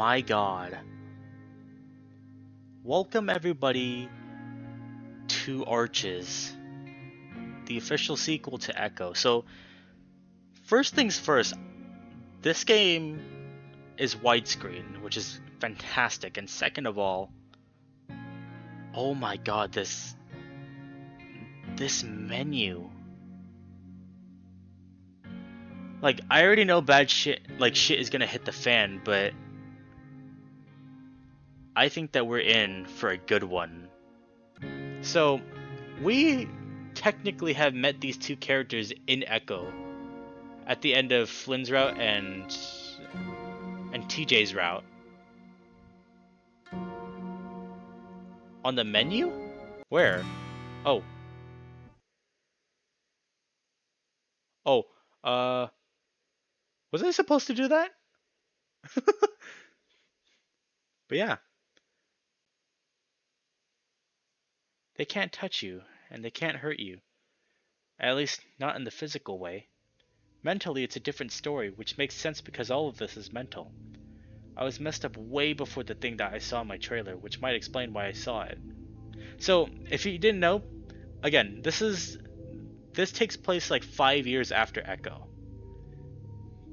my god. Welcome everybody to Arches, the official sequel to Echo. So, first things first, this game is widescreen, which is fantastic. And second of all, oh my god, this menu. Like, I already know bad shit, like shit is gonna hit the fan, but I think that we're in for a good one. So, we technically have met these two characters in Echo at the end of Flynn's route and TJ's route. On the menu? Where? Oh. Oh. Uh was I supposed to do that? But yeah, they can't touch you and they can't hurt you. At least not in the physical way. Mentally it's a different story, which makes sense because all of this is mental. I was messed up way before the thing that I saw in my trailer, which might explain why I saw it. So, if you didn't know, again, this takes place like 5 years after Echo.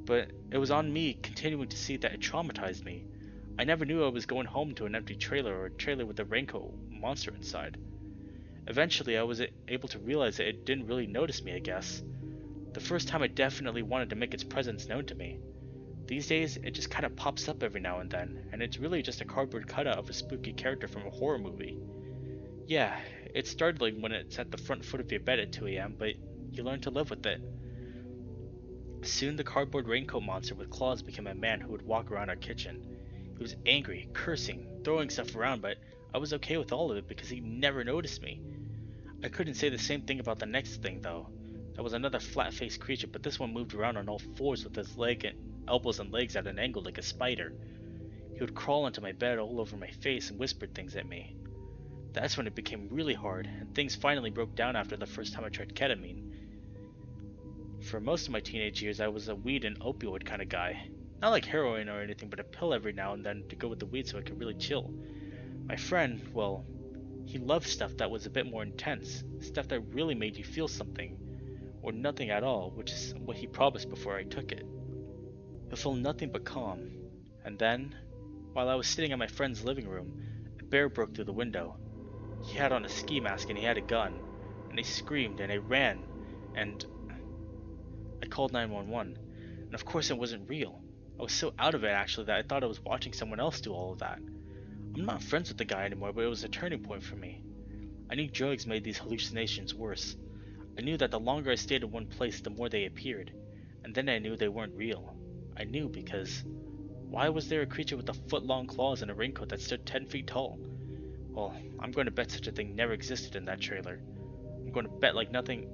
But it was on me continuing to see that it traumatized me. I never knew I was going home to an empty trailer or a trailer with a raincoat monster inside. Eventually, I was able to realize that it didn't really notice me, I guess. The first time it definitely wanted to make its presence known to me. These days, it just kind of pops up every now and then, and it's really just a cardboard cutout of a spooky character from a horror movie. Yeah, it's startling when it's at the front foot of your bed at 2 a.m., but you learn to live with it. Soon the cardboard raincoat monster with claws became a man who would walk around our kitchen. He was angry, cursing, throwing stuff around, but I was okay with all of it because he never noticed me. I couldn't say the same thing about the next thing though. That was another flat-faced creature, but this one moved around on all fours with his elbows and legs at an angle like a spider. He would crawl into my bed all over my face and whispered things at me. That's when it became really hard, and things finally broke down after the first time I tried ketamine. For most of my teenage years, I was a weed and opioid kind of guy. Not like heroin or anything, but a pill every now and then to go with the weed so I could really chill. My friend, well, he loved stuff that was a bit more intense, stuff that really made you feel something, or nothing at all, which is what he promised before I took it. You'll feel nothing but calm. And then, while I was sitting in my friend's living room, a bear broke through the window. He had on a ski mask and he had a gun, and he screamed and I ran, and I called 911. And of course it wasn't real. I was so out of it actually that I thought I was watching someone else do all of that. I'm not friends with the guy anymore, but it was a turning point for me. I knew drugs made these hallucinations worse. I knew that the longer I stayed in one place, the more they appeared. And then I knew they weren't real. I knew because why was there a creature with a foot-long claws and a raincoat that stood 10 feet tall? Well, I'm going to bet such a thing never existed in that trailer. I'm going to bet like nothing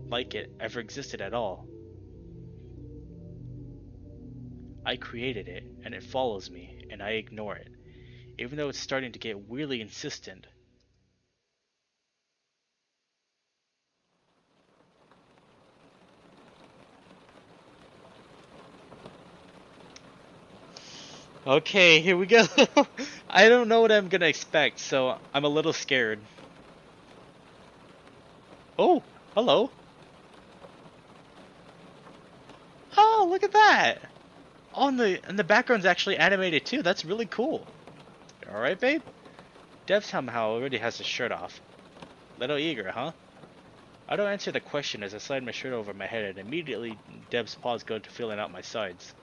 like it ever existed at all. I created it, and it follows me, and I ignore it, even though it's starting to get weirdly insistent. Okay, here we go. I don't know what I'm gonna expect, so I'm a little scared. Oh, hello. Oh, look at that. Oh, and the background's actually animated too. That's really cool. All right, babe. Dev somehow already has his shirt off. Little eager, huh? I don't answer the question as I slide my shirt over my head and immediately Dev's paws go to feeling out my sides.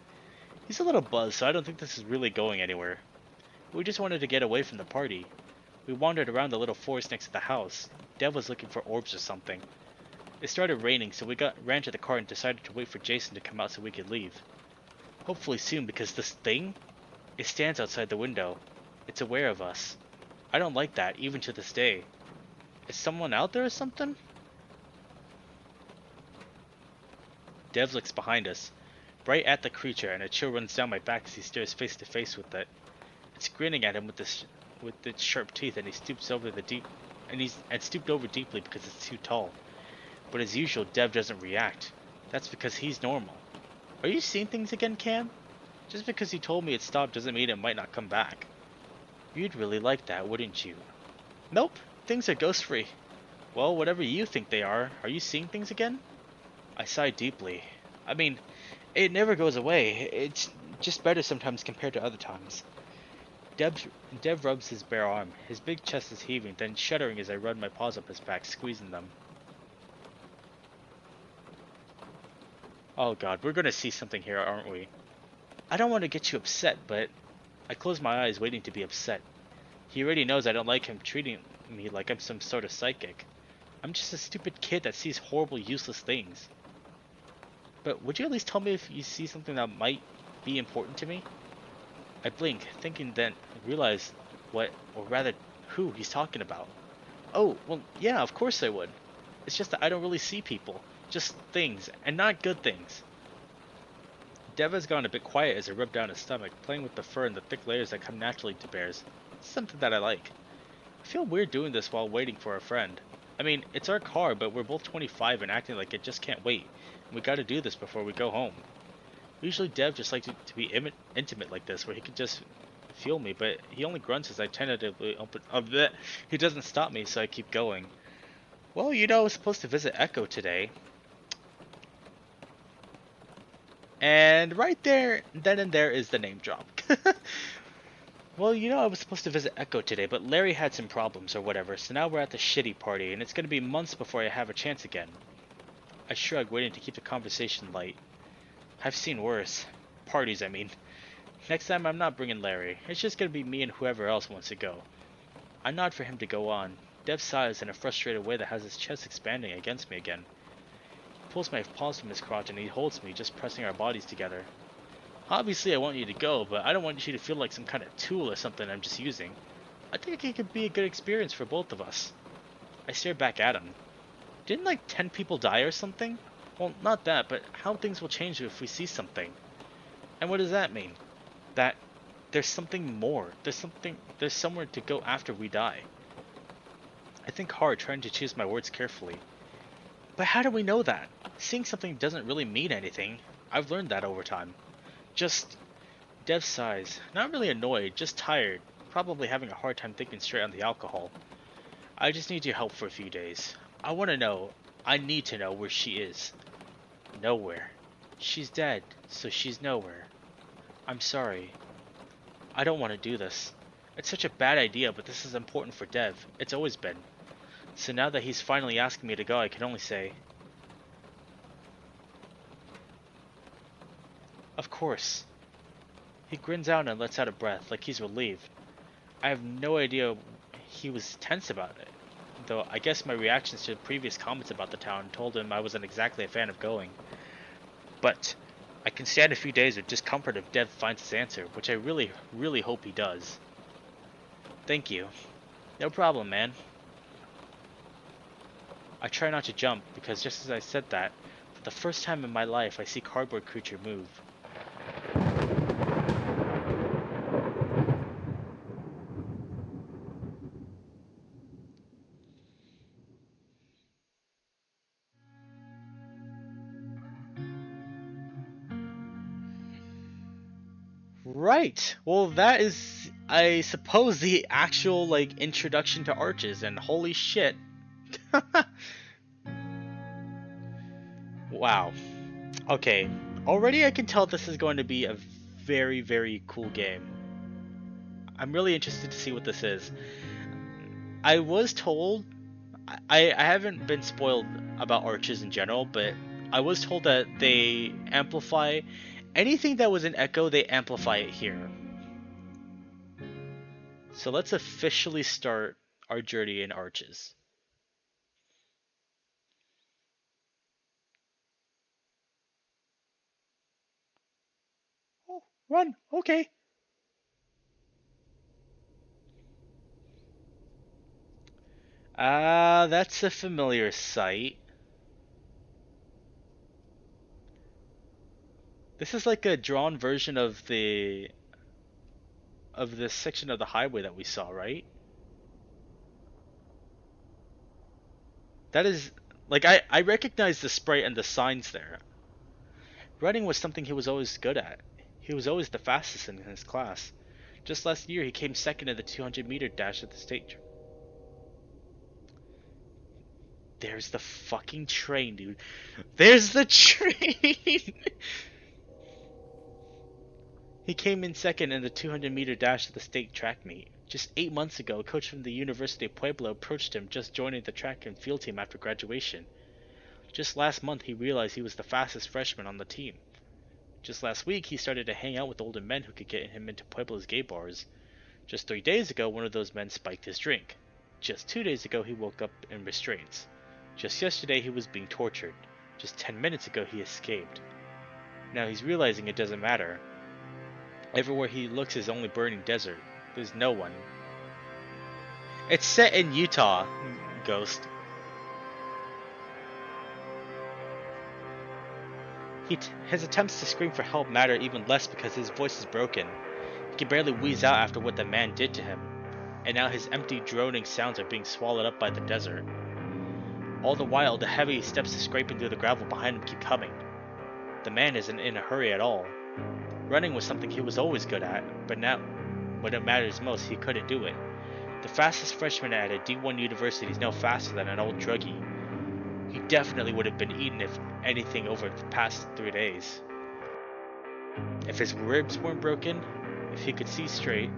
He's a little buzzed, so I don't think this is really going anywhere. We just wanted to get away from the party. We wandered around the little forest next to the house. Dev was looking for orbs or something. It started raining, so we ran to the car and decided to wait for Jason to come out so we could leave. Hopefully soon, because this thing? It stands outside the window. It's aware of us. I don't like that, even to this day. Is someone out there or something? Dev looks behind us, right at the creature, and a chill runs down my back as he stares face to face with it. It's grinning at him with its sharp teeth, and he stoops over stooped over deeply because it's too tall. But as usual, Dev doesn't react. That's because he's normal. Are you seeing things again, Cam? Just because you told me it stopped doesn't mean it might not come back. You'd really like that, wouldn't you? Nope, things are ghost free. Well, whatever you think they are you seeing things again? I sighed deeply. I mean, it never goes away. It's just better sometimes compared to other times. Deb, Dev rubs his bare arm. His big chest is heaving, then shuddering as I run my paws up his back, squeezing them. Oh god, we're gonna see something here, aren't we? I don't want to get you upset, but I close my eyes, waiting to be upset. He already knows I don't like him treating me like I'm some sort of psychic. I'm just a stupid kid that sees horrible, useless things. But would you at least tell me if you see something that might be important to me? I blink, thinking then realize what, or rather, who he's talking about. Oh, well, yeah, of course I would. It's just that I don't really see people. Just things, and not good things. Deva's gone a bit quiet as I rub down his stomach, playing with the fur and the thick layers that come naturally to bears. It's something that I like. I feel weird doing this while waiting for a friend. I mean, it's our car, but we're both 25 and acting like it just can't wait. And we gotta do this before we go home. Usually Dev just likes to be intimate like this, where he can just feel me, but he only grunts as I tentatively open... He doesn't stop me, so I keep going. Well, you know, I was supposed to visit Echo today. And right there, then and there is the name drop. Well, you know, I was supposed to visit Echo today, but Larry had some problems or whatever, so now we're at the shitty party, and it's gonna be months before I have a chance again. I shrug, waiting to keep the conversation light. I've seen worse. Parties, I mean. Next time I'm not bringing Larry. It's just gonna be me and whoever else wants to go. I nod for him to go on. Dev sighs in a frustrated way that has his chest expanding against me again. He pulls my paws from his crotch and he holds me, just pressing our bodies together. Obviously I want you to go, but I don't want you to feel like some kind of tool or something I'm just using. I think it could be a good experience for both of us. I stare back at him. Didn't like 10 people die or something? Well, not that, but how things will change if we see something. And what does that mean? That there's something more. There's somewhere to go after we die. I think hard, trying to choose my words carefully. But how do we know that? Seeing something doesn't really mean anything. I've learned that over time. Just... Dev sighs. Not really annoyed, just tired. Probably having a hard time thinking straight on the alcohol. I just need your help for a few days. I want to know. I need to know where she is. Nowhere. She's dead, so she's nowhere. I'm sorry. I don't want to do this. It's such a bad idea, but this is important for Dev. It's always been. So now that he's finally asking me to go, I can only say... Of course. He grins out and lets out a breath, like he's relieved. I have no idea he was tense about it, though I guess my reactions to previous comments about the town told him I wasn't exactly a fan of going. But I can stand a few days of discomfort if Dev finds his answer, which I really, really hope he does. Thank you. No problem, man. I try not to jump, because just as I said that, for the first time in my life I see cardboard creature move. Right. Well, that is, I suppose, the actual, like, introduction to arches, and holy shit. Wow. Okay. Already I can tell this is going to be a very, very cool game. I'm really interested to see what this is. I was told, I haven't been spoiled about arches in general, but I was told that they amplify anything that was in Echo, they amplify it here. So let's officially start our journey in arches. Oh, run! Okay. Ah, that's a familiar sight. This is like a drawn version of this section of the highway that we saw, right? That is like I recognize the sprite and the signs there. Running was something he was always good at. He was always the fastest in his class. Just last year, he came second in the 200-meter dash at the state. There's the fucking train, dude. There's the train! He came in second in the 200-meter dash at the state track meet. Just 8 months ago, a coach from the University of Puebla approached him just joining the track and field team after graduation. Just last month, he realized he was the fastest freshman on the team. Just last week, he started to hang out with older men who could get him into Puebla's gay bars. Just 3 days ago, one of those men spiked his drink. Just 2 days ago, he woke up in restraints. Just yesterday, he was being tortured. Just 10 minutes ago, he escaped. Now he's realizing it doesn't matter. Everywhere he looks is only burning desert. There's no one. It's set in Utah, Ghost. His attempts to scream for help matter even less because his voice is broken. He can barely wheeze out after what the man did to him. And now his empty, droning sounds are being swallowed up by the desert. All the while, the heavy steps scraping through the gravel behind him keep coming. The man isn't in a hurry at all. Running was something he was always good at, but now, when it matters most, he couldn't do it. The fastest freshman at a D1 university is no faster than an old druggie. He definitely would have been eaten if anything over the past 3 days. If his ribs weren't broken, if he could see straight,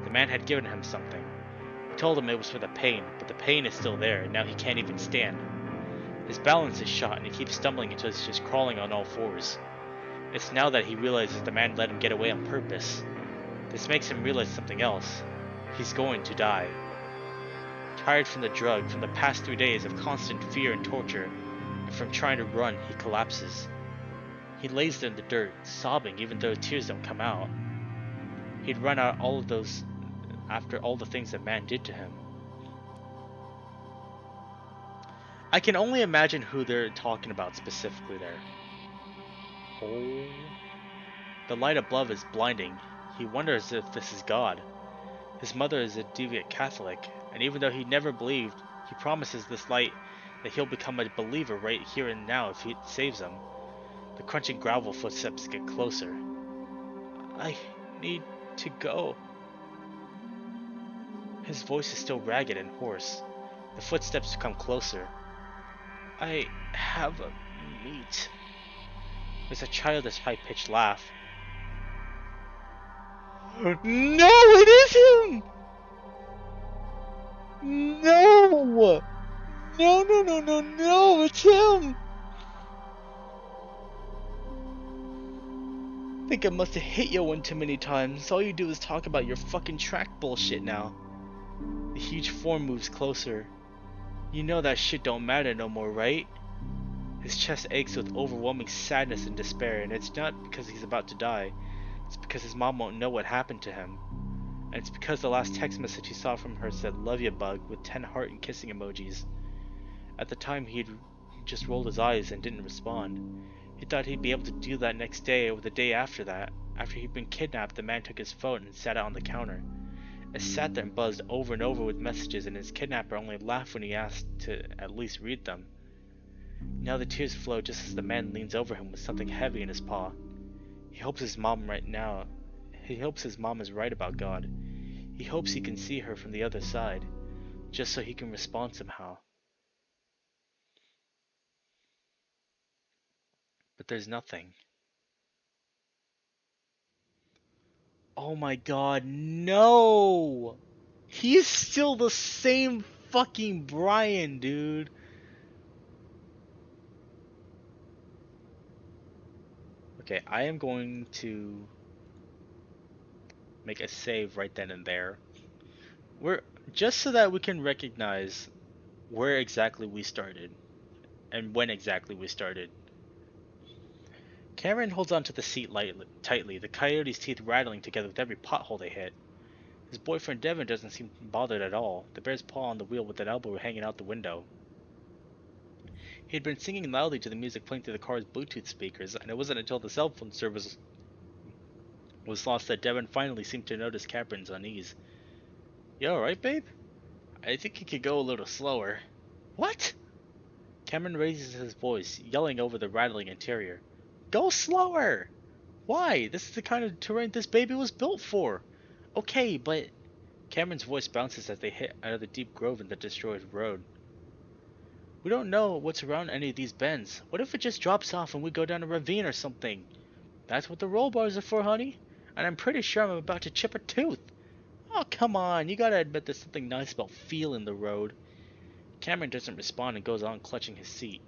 the man had given him something. He told him it was for the pain, but the pain is still there, and now he can't even stand. His balance is shot, and he keeps stumbling until he's just crawling on all fours. It's now that he realizes the man let him get away on purpose. This makes him realize something else. He's going to die. Tired from the drug, from the past 3 days of constant fear and torture, and from trying to run, he collapses. He lays there in the dirt, sobbing even though tears don't come out. He'd run out all of those after all the things that man did to him. I can only imagine who they're talking about specifically there. Oh. The light above is blinding. He wonders if this is God. His mother is a devout Catholic, and even though he never believed, he promises this light that he'll become a believer right here and now if he saves him. The crunching gravel footsteps get closer. I need to go. His voice is still ragged and hoarse. The footsteps come closer. I have a meat. There's a childish high-pitched laugh. No, it is him! No! No, it's him! I think I must have hit you one too many times. All you do is talk about your fucking track bullshit now. The huge form moves closer. You know that shit don't matter no more, right? His chest aches with overwhelming sadness and despair, and it's not because he's about to die. It's because his mom won't know what happened to him. And it's because the last text message he saw from her said "love ya bug" with 10 heart and kissing emojis. At the time he'd just rolled his eyes and didn't respond. He thought he'd be able to do that next day or the day after that. After he'd been kidnapped, the man took his phone and sat it on the counter. It sat there and buzzed over and over with messages, and his kidnapper only laughed when he asked to at least read them. Now the tears flow just as the man leans over him with something heavy in his paw. He hopes his mom is right about God. He hopes he can see her from the other side, just so he can respond somehow. But there's nothing. Oh my god, no! He's still the same fucking Brian, dude. Okay, I am going to make a save right then and there. Just so that we can recognize where exactly we started and when exactly we started. Cameron holds onto the seat tightly, the coyote's teeth rattling together with every pothole they hit. His boyfriend Devon doesn't seem bothered at all, the bear's paw on the wheel with an elbow hanging out the window. He had been singing loudly to the music playing through the car's Bluetooth speakers, and it wasn't until the cell phone service was lost that Devon finally seemed to notice Cameron's unease. You alright, babe? I think you could go a little slower. What? Cameron raises his voice, yelling over the rattling interior. Go slower! Why? This is the kind of terrain this baby was built for. Okay, but Cameron's voice bounces as they hit out of the deep grove in the destroyed road. We don't know what's around any of these bends. What if it just drops off and we go down a ravine or something? That's what the roll bars are for, honey. And I'm pretty sure I'm about to chip a tooth. Oh, come on. You gotta admit there's something nice about feeling the road. Cameron doesn't respond and goes on clutching his seat.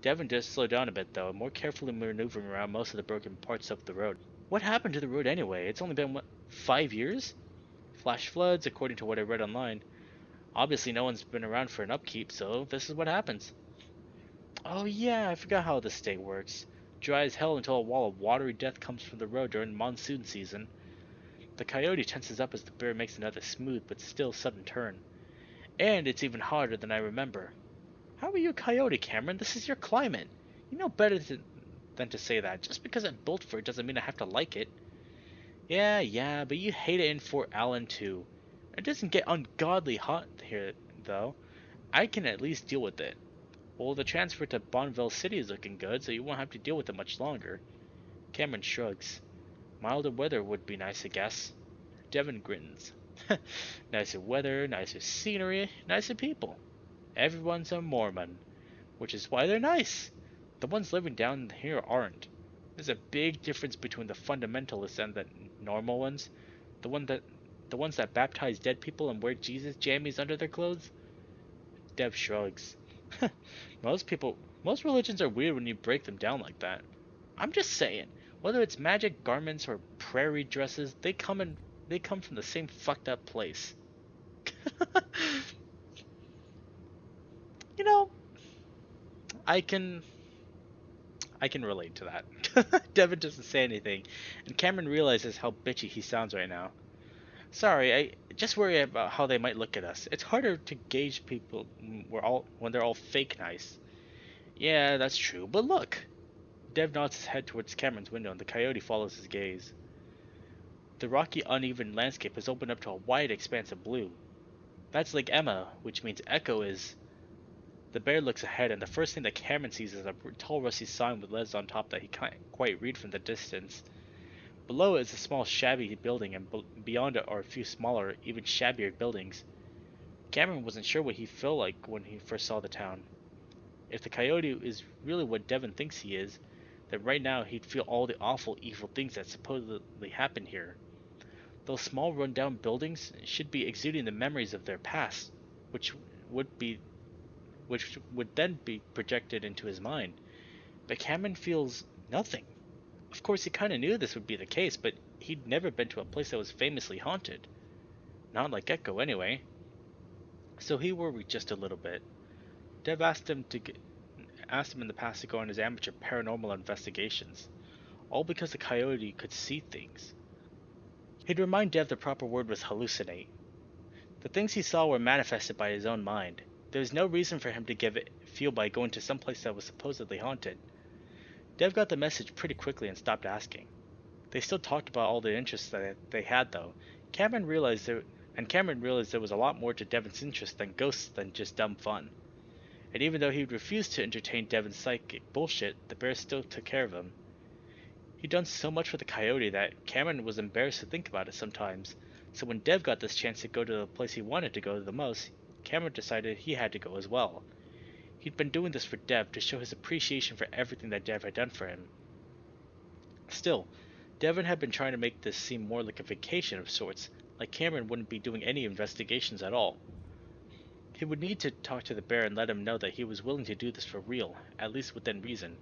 Devon does slow down a bit, though, more carefully maneuvering around most of the broken parts of the road. What happened to the road anyway? It's only been, what, 5 years? Flash floods, according to what I read online. Obviously, no one's been around for an upkeep, so this is what happens. Oh yeah, I forgot how this state works. Dry as hell until a wall of watery death comes from the road during monsoon season. The coyote tenses up as the bear makes another smooth but still sudden turn. And it's even harder than I remember. How are you a coyote, Cameron? This is your climate. You know better than to say that. Just because I'm built for it doesn't mean I have to like it. Yeah, but you hate it in Fort Allen too. It doesn't get ungodly hot here, though. I can at least deal with it. Well, the transfer to Bonneville City is looking good, so you won't have to deal with it much longer. Cameron shrugs. Milder weather would be nice, I guess. Devon grins. Nicer weather, nicer scenery, nicer people. Everyone's a Mormon, which is why they're nice. The ones living down here aren't. There's a big difference between the fundamentalists and the normal ones. The one that the ones that baptize dead people and wear Jesus jammies under their clothes. Dev shrugs. Most religions are weird when you break them down like that. I'm just saying, whether it's magic garments or prairie dresses, they come from the same fucked up place. you know, I can I can relate to that. Devin doesn't say anything, and Cameron realizes how bitchy he sounds right now. Sorry, I just worry about how they might look at us. It's harder to gauge people when they're all fake nice. Yeah, that's true, but look. Dev nods his head towards Cameron's window, and the coyote follows his gaze. The rocky, uneven landscape has opened up to a wide expanse of blue. That's Lake Emma, which means Echo is. The bear looks ahead, and the first thing that Cameron sees is a tall, rusty sign with letters on top that he can't quite read from the distance. Below it is a small, shabby building, and beyond it are a few smaller, even shabbier buildings. Cameron wasn't sure what he felt like when he first saw the town. If the coyote is really what Devon thinks he is, then right now he'd feel all the awful, evil things that supposedly happen here. Those small, run-down buildings should be exuding the memories of their past, which would be which would then be projected into his mind. But Cameron feels nothing. Of course, he kind of knew this would be the case, but he'd never been to a place that was famously haunted. Not like Echo, anyway. So he worried just a little bit. Dev asked him in the past to go on his amateur paranormal investigations, all because the coyote could see things. He'd remind Dev the proper word was hallucinate. The things he saw were manifested by his own mind. There was no reason for him to give it feel by going to some place that was supposedly haunted. Dev got the message pretty quickly and stopped asking. They still talked about all the interests that they had, though. Cameron realized there was a lot more to Devon's interest than ghosts than just dumb fun. And even though he refused to entertain Devon's psychic bullshit, the bear still took care of him. He'd done so much for the coyote that Cameron was embarrassed to think about it sometimes, so when Dev got this chance to go to the place he wanted to go the most, Cameron decided he had to go as well. He'd been doing this for Dev to show his appreciation for everything that Dev had done for him. Still, Devon had been trying to make this seem more like a vacation of sorts, like Cameron wouldn't be doing any investigations at all. He would need to talk to the bear and let him know that he was willing to do this for real, at least within reason.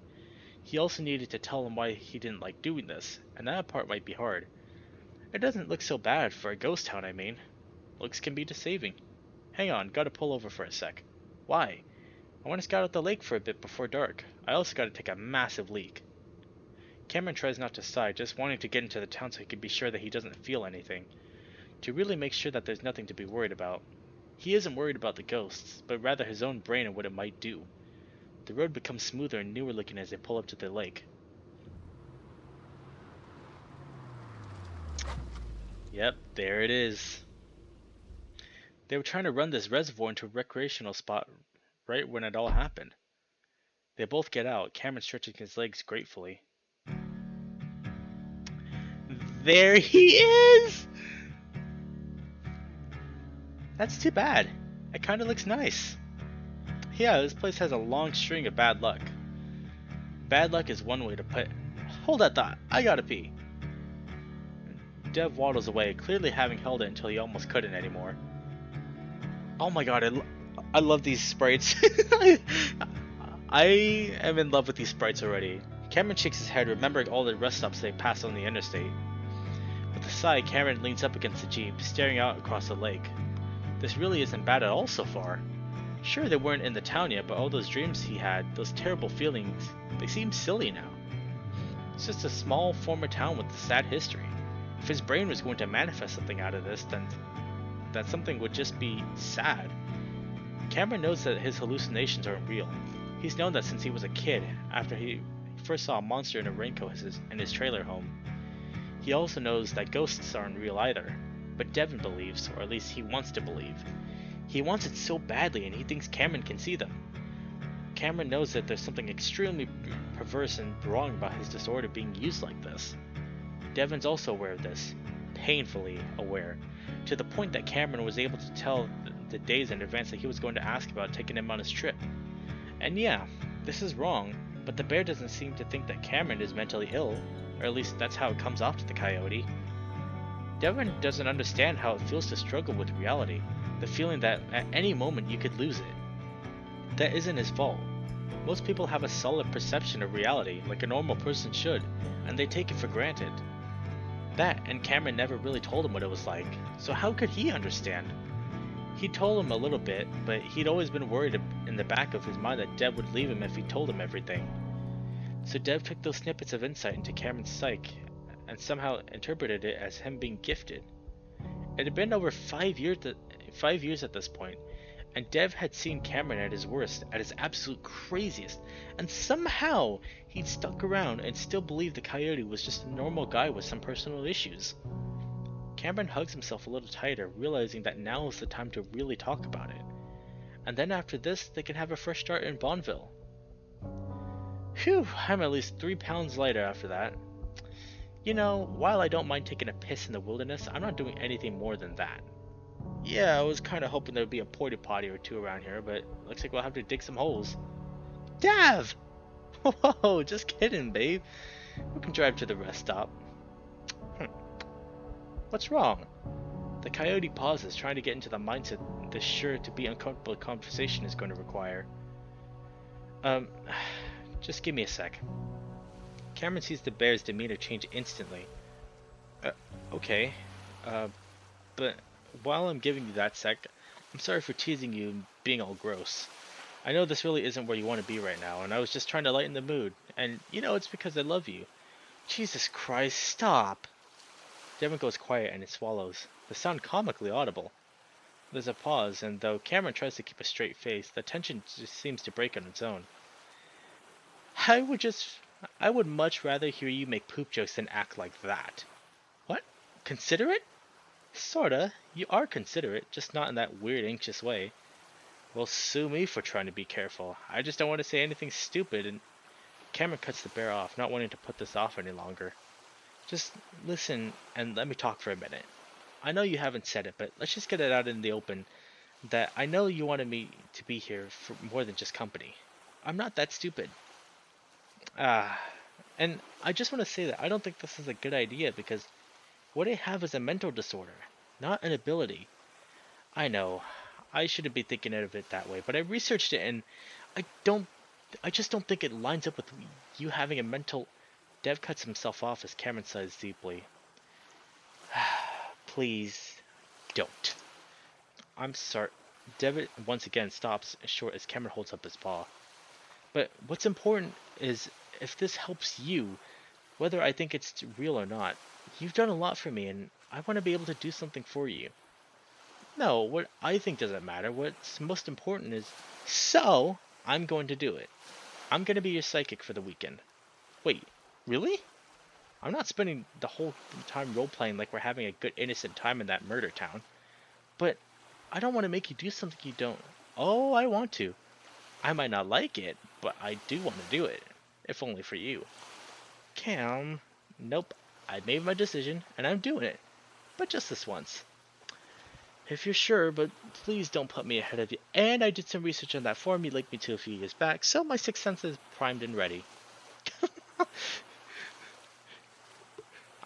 He also needed to tell him why he didn't like doing this, and that part might be hard. It doesn't look so bad for a ghost town, I mean. Looks can be deceiving. Hang on, gotta pull over for a sec. Why? I want to scout out the lake for a bit before dark. I also gotta take a massive leak. Cameron tries not to sigh, just wanting to get into the town so he can be sure that he doesn't feel anything. To really make sure that there's nothing to be worried about. He isn't worried about the ghosts, but rather his own brain and what it might do. The road becomes smoother and newer looking as they pull up to the lake. Yep, there it is. They were trying to run this reservoir into a recreational spot right when it all happened. They both get out, Cameron stretching his legs gratefully. There he is! That's too bad. It kinda looks nice. Yeah, this place has a long string of bad luck. Bad luck is one way to put it. Hold that thought, I gotta pee. Dev waddles away, clearly having held it until he almost couldn't anymore. Oh my god, I love these sprites. I am in love with these sprites already. Cameron shakes his head, remembering all the rest stops they passed on the interstate. With a sigh, Cameron leans up against the Jeep, staring out across the lake. This really isn't bad at all so far. Sure, they weren't in the town yet, but all those dreams he had, those terrible feelings, they seem silly now. It's just a small former town with a sad history. If his brain was going to manifest something out of this, then that something would just be sad. Cameron knows that his hallucinations aren't real. He's known that since he was a kid, after he first saw a monster in a raincoat in his trailer home. He also knows that ghosts aren't real either, but Devon believes, or at least he wants to believe. He wants it so badly and he thinks Cameron can see them. Cameron knows that there's something extremely perverse and wrong about his disorder being used like this. Devon's also aware of this, painfully aware, to the point that Cameron was able to tell the days in advance that he was going to ask about taking him on his trip. And yeah, this is wrong, but the bear doesn't seem to think that Cameron is mentally ill, or at least that's how it comes off to the coyote. Devon doesn't understand how it feels to struggle with reality, the feeling that at any moment you could lose it. That isn't his fault. Most people have a solid perception of reality, like a normal person should, and they take it for granted. That, and Cameron never really told him what it was like, so how could he understand? He told him a little bit, but he'd always been worried in the back of his mind that Dev would leave him if he told him everything. So Dev took those snippets of insight into Cameron's psyche, and somehow interpreted it as him being gifted. It had been over 5 years at this point, and Dev had seen Cameron at his worst, at his absolute craziest, and somehow he'd stuck around and still believed the coyote was just a normal guy with some personal issues. Cameron hugs himself a little tighter, realizing that now is the time to really talk about it. And then after this, they can have a fresh start in Bonneville. Phew, I'm at least 3 pounds lighter after that. You know, while I don't mind taking a piss in the wilderness, I'm not doing anything more than that. Yeah, I was kinda hoping there'd be a porta potty or two around here, but looks like we'll have to dig some holes. Dav! Whoa, just kidding, babe. We can drive to the rest stop. What's wrong? The coyote pauses, trying to get into the mindset this sure to be uncomfortable conversation is going to require. Just give me a sec. Cameron sees the bear's demeanor change instantly. Okay. But while I'm giving you that sec, I'm sorry for teasing you and being all gross. I know this really isn't where you want to be right now, and I was just trying to lighten the mood. And, you know, it's because I love you. Jesus Christ, stop! Devon goes quiet and it swallows, the sound comically audible. There's a pause, and though Cameron tries to keep a straight face, the tension just seems to break on its own. I would much rather hear you make poop jokes than act like that. What? Considerate? Sorta. You are considerate, just not in that weird, anxious way. Well, sue me for trying to be careful. I just don't want to say anything stupid, and Cameron cuts the bear off, not wanting to put this off any longer. Just listen and let me talk for a minute. I know you haven't said it, but let's just get it out in the open that I know you wanted me to be here for more than just company. I'm not that stupid. And I just want to say that I don't think this is a good idea because what I have is a mental disorder, not an ability. I know, I shouldn't be thinking of it that way, but I researched it and I just don't think it lines up with you having a mental... Dev cuts himself off as Cameron sighs deeply. Please, don't. I'm sorry. Dev once again stops short as Cameron holds up his paw. But what's important is if this helps you, whether I think it's real or not, you've done a lot for me and I want to be able to do something for you. No, what I think doesn't matter. What's most important is... So, I'm going to do it. I'm going to be your psychic for the weekend. Wait, really? I'm not spending the whole time role-playing like we're having a good innocent time in that murder town. But I don't want to make you do something you don't... Oh, I want to. I might not like it, but I do want to do it. If only for you. Cam... Nope. I made my decision, and I'm doing it. But just this once. If you're sure, but please don't put me ahead of you. And I did some research on that forum you linked me to a few years back, so my sixth sense is primed and ready.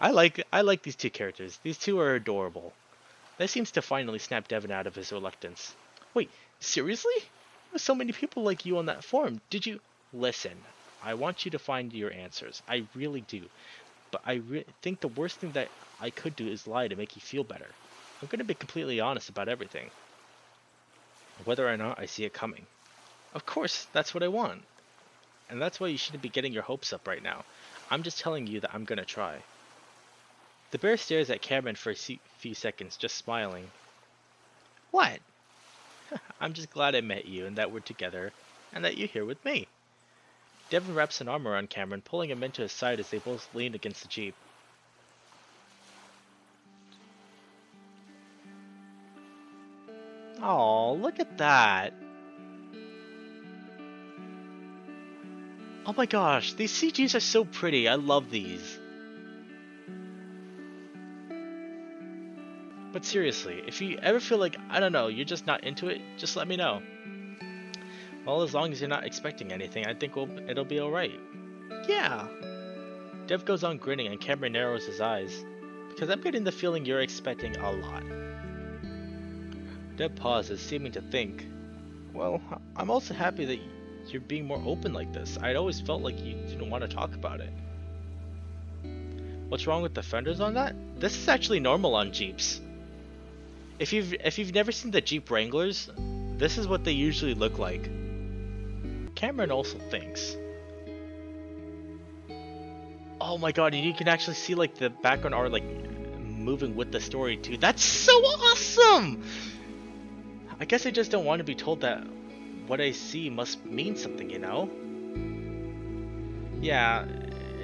I like these two characters. These two are adorable. That seems to finally snap Devon out of his reluctance. Wait, seriously? There's so many people like you on that forum. Did you... Listen, I want you to find your answers. I really do. But I think the worst thing that I could do is lie to make you feel better. I'm going to be completely honest about everything. Whether or not I see it coming. Of course, that's what I want. And that's why you shouldn't be getting your hopes up right now. I'm just telling you that I'm going to try. The bear stares at Cameron for a few seconds, just smiling. What? I'm just glad I met you and that we're together, and that you're here with me. Devon wraps an arm around Cameron, pulling him into his side as they both lean against the Jeep. Oh, look at that! Oh my gosh, these CGs are so pretty, I love these. But seriously, if you ever feel like, I don't know, you're just not into it, just let me know. Well, as long as you're not expecting anything, I think it'll be alright. Yeah! Dev goes on grinning and Cameron narrows his eyes. Because I'm getting the feeling you're expecting a lot. Dev pauses, seeming to think. Well, I'm also happy that you're being more open like this. I'd always felt like you didn't want to talk about it. What's wrong with the fenders on that? This is actually normal on Jeeps. If you've never seen the Jeep Wranglers, this is what they usually look like. Cameron also thinks. Oh my god, and you can actually see like the background art like moving with the story too. That's so awesome! I guess I just don't want to be told that what I see must mean something, you know? Yeah,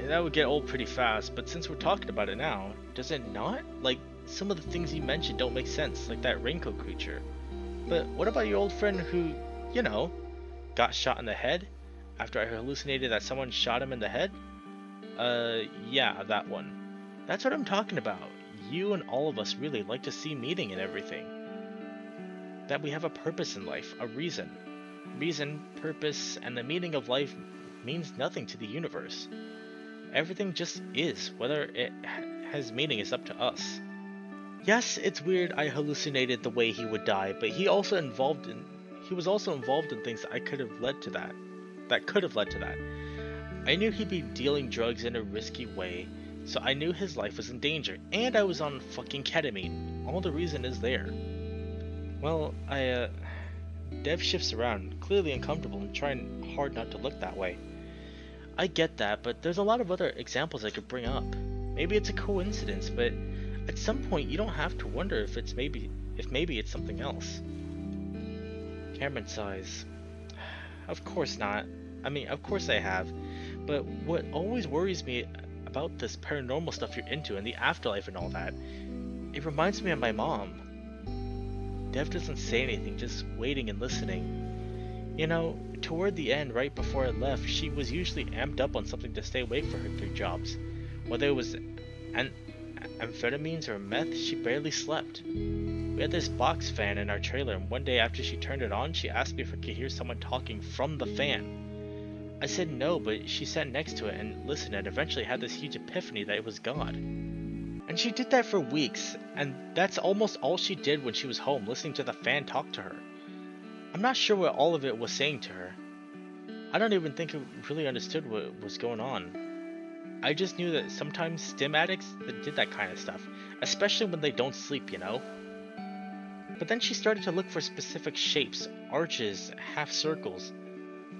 that would get old pretty fast, but since we're talking about it now, does it not? Like, some of the things you mentioned don't make sense, like that raincoat creature. But what about your old friend who, you know, got shot in the head after I hallucinated that someone shot him in the head? Yeah, that one. That's what I'm talking about. You and all of us really like to see meaning in everything. That we have a purpose in life, a reason. Reason, purpose, and the meaning of life means nothing to the universe. Everything just is. Whether it has meaning is up to us. Yes, it's weird I hallucinated the way he would die, but he was also involved in things that could have led to that. I knew he'd be dealing drugs in a risky way, so I knew his life was in danger, and I was on fucking ketamine. All the reason is there. Well, Dev shifts around, clearly uncomfortable and trying hard not to look that way. I get that, but there's a lot of other examples I could bring up. Maybe it's a coincidence, but at some point you don't have to wonder if maybe it's something else. Cameron sighs. Of course not. I mean, of course I have. But what always worries me about this paranormal stuff you're into and the afterlife and all that, it reminds me of my mom. Dev doesn't say anything, just waiting and listening. You know, toward the end, right before I left, she was usually amped up on something to stay awake for her 3 jobs. Whether it was amphetamines or meth, she barely slept. We had this box fan in our trailer, and one day after she turned it on, she asked me if I could hear someone talking from the fan. I said no, but she sat next to it and listened and eventually had this huge epiphany that it was God. And she did that for weeks, and that's almost all she did when she was home, listening to the fan talk to her. I'm not sure what all of it was saying to her. I don't even think it really understood what was going on. I just knew that sometimes stim addicts did that kind of stuff, especially when they don't sleep, you know? But then she started to look for specific shapes, arches, half circles.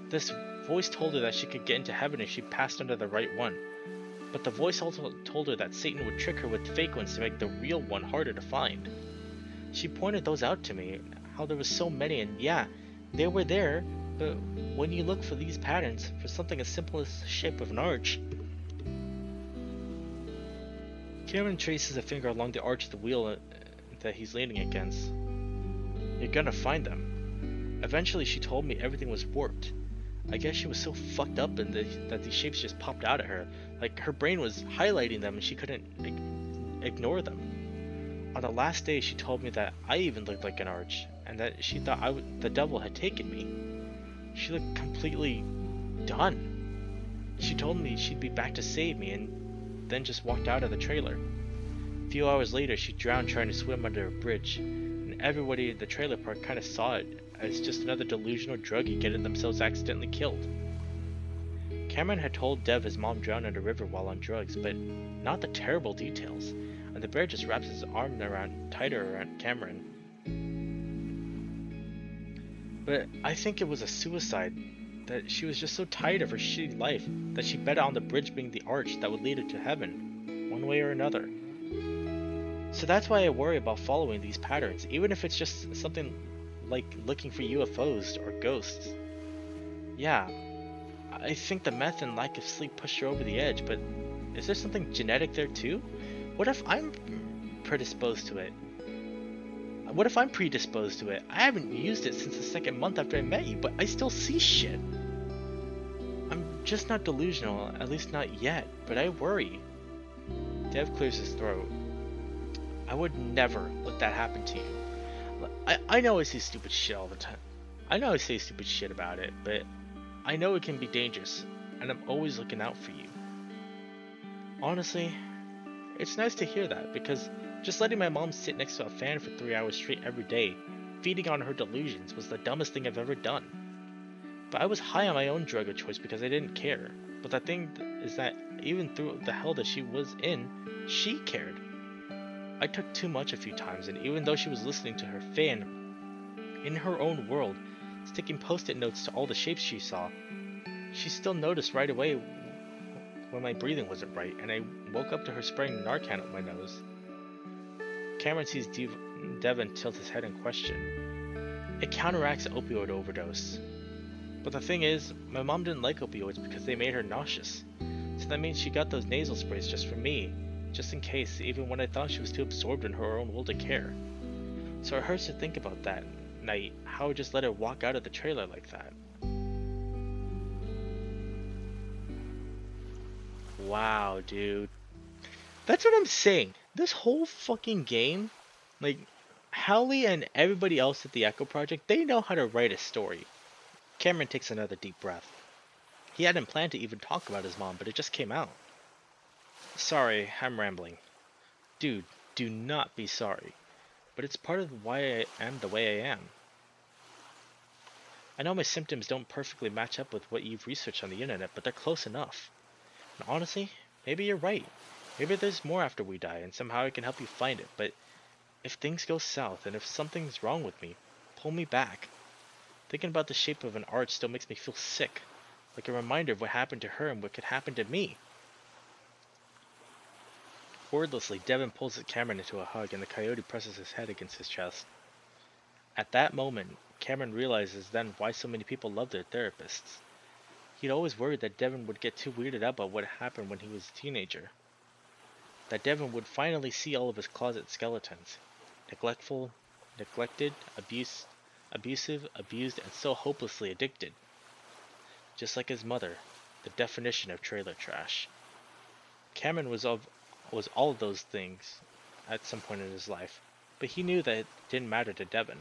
This voice told her that she could get into heaven if she passed under the right one. But the voice also told her that Satan would trick her with fake ones to make the real one harder to find. She pointed those out to me, how there was so many, and yeah, they were there, but when you look for these patterns, for something as simple as the shape of an arch... Cameron traces a finger along the arch of the wheel that he's leaning against. You're gonna find them. Eventually she told me everything was warped. I guess she was so fucked up that these shapes just popped out at her. Like her brain was highlighting them and she couldn't ignore them. On the last day, she told me that I even looked like an arch, and that she thought the devil had taken me. She looked completely done. She told me she'd be back to save me, and then just walked out of the trailer. A few hours later, she drowned trying to swim under a bridge, and everybody at the trailer park kind of saw it as just another delusional druggie getting themselves accidentally killed. Cameron had told Dev his mom drowned in a river while on drugs, but not the terrible details, and the bear just wraps his arm tighter around Cameron. But I think it was a suicide, that she was just so tired of her shitty life that she bet on the bridge being the arch that would lead her to heaven, one way or another. So that's why I worry about following these patterns, even if it's just something like looking for UFOs or ghosts. Yeah, I think the meth and lack of sleep pushed her over the edge, but is there something genetic there too? What if I'm predisposed to it? What if I'm predisposed to it? I haven't used it since the second month after I met you, but I still see shit. I'm just not delusional, at least not yet, but I worry. Dev clears his throat. I would never let that happen to you. I know I say stupid shit all the time. I know I say stupid shit about it, but I know it can be dangerous, and I'm always looking out for you. Honestly, it's nice to hear that, because just letting my mom sit next to a fan for 3 hours straight every day, feeding on her delusions, was the dumbest thing I've ever done. But I was high on my own drug of choice because I didn't care. But the thing is that even through the hell that she was in, she cared. I took too much a few times, and even though she was listening to her fan, in her own world, sticking post-it notes to all the shapes she saw, she still noticed right away when my breathing wasn't right, and I woke up to her spraying Narcan up my nose. Cameron sees Devon tilt his head in question. It counteracts opioid overdose. But the thing is, my mom didn't like opioids because they made her nauseous. So that means she got those nasal sprays just for me, just in case, even when I thought she was too absorbed in her own world to care. So it hurts to think about that night, how I just let her walk out of the trailer like that. Wow, dude. That's what I'm saying. This whole fucking game, like, Howley and everybody else at the Echo Project, they know how to write a story. Cameron takes another deep breath. He hadn't planned to even talk about his mom, but it just came out. Sorry, I'm rambling. Dude, do not be sorry. But it's part of why I am the way I am. I know my symptoms don't perfectly match up with what you've researched on the internet, but they're close enough. And honestly, maybe you're right. Maybe there's more after we die, and somehow I can help you find it, but if things go south, and if something's wrong with me, pull me back. Thinking about the shape of an arch still makes me feel sick, like a reminder of what happened to her and what could happen to me. Wordlessly, Devon pulls Cameron into a hug, and the coyote presses his head against his chest. At that moment, Cameron realizes then why so many people love their therapists. He'd always worried that Devon would get too weirded out about what happened when he was a teenager. That Devon would finally see all of his closet skeletons. Neglectful, neglected, abusive, abused, and so hopelessly addicted. Just like his mother, the definition of trailer trash. Cameron was all of those things at some point in his life, but he knew that it didn't matter to Devon.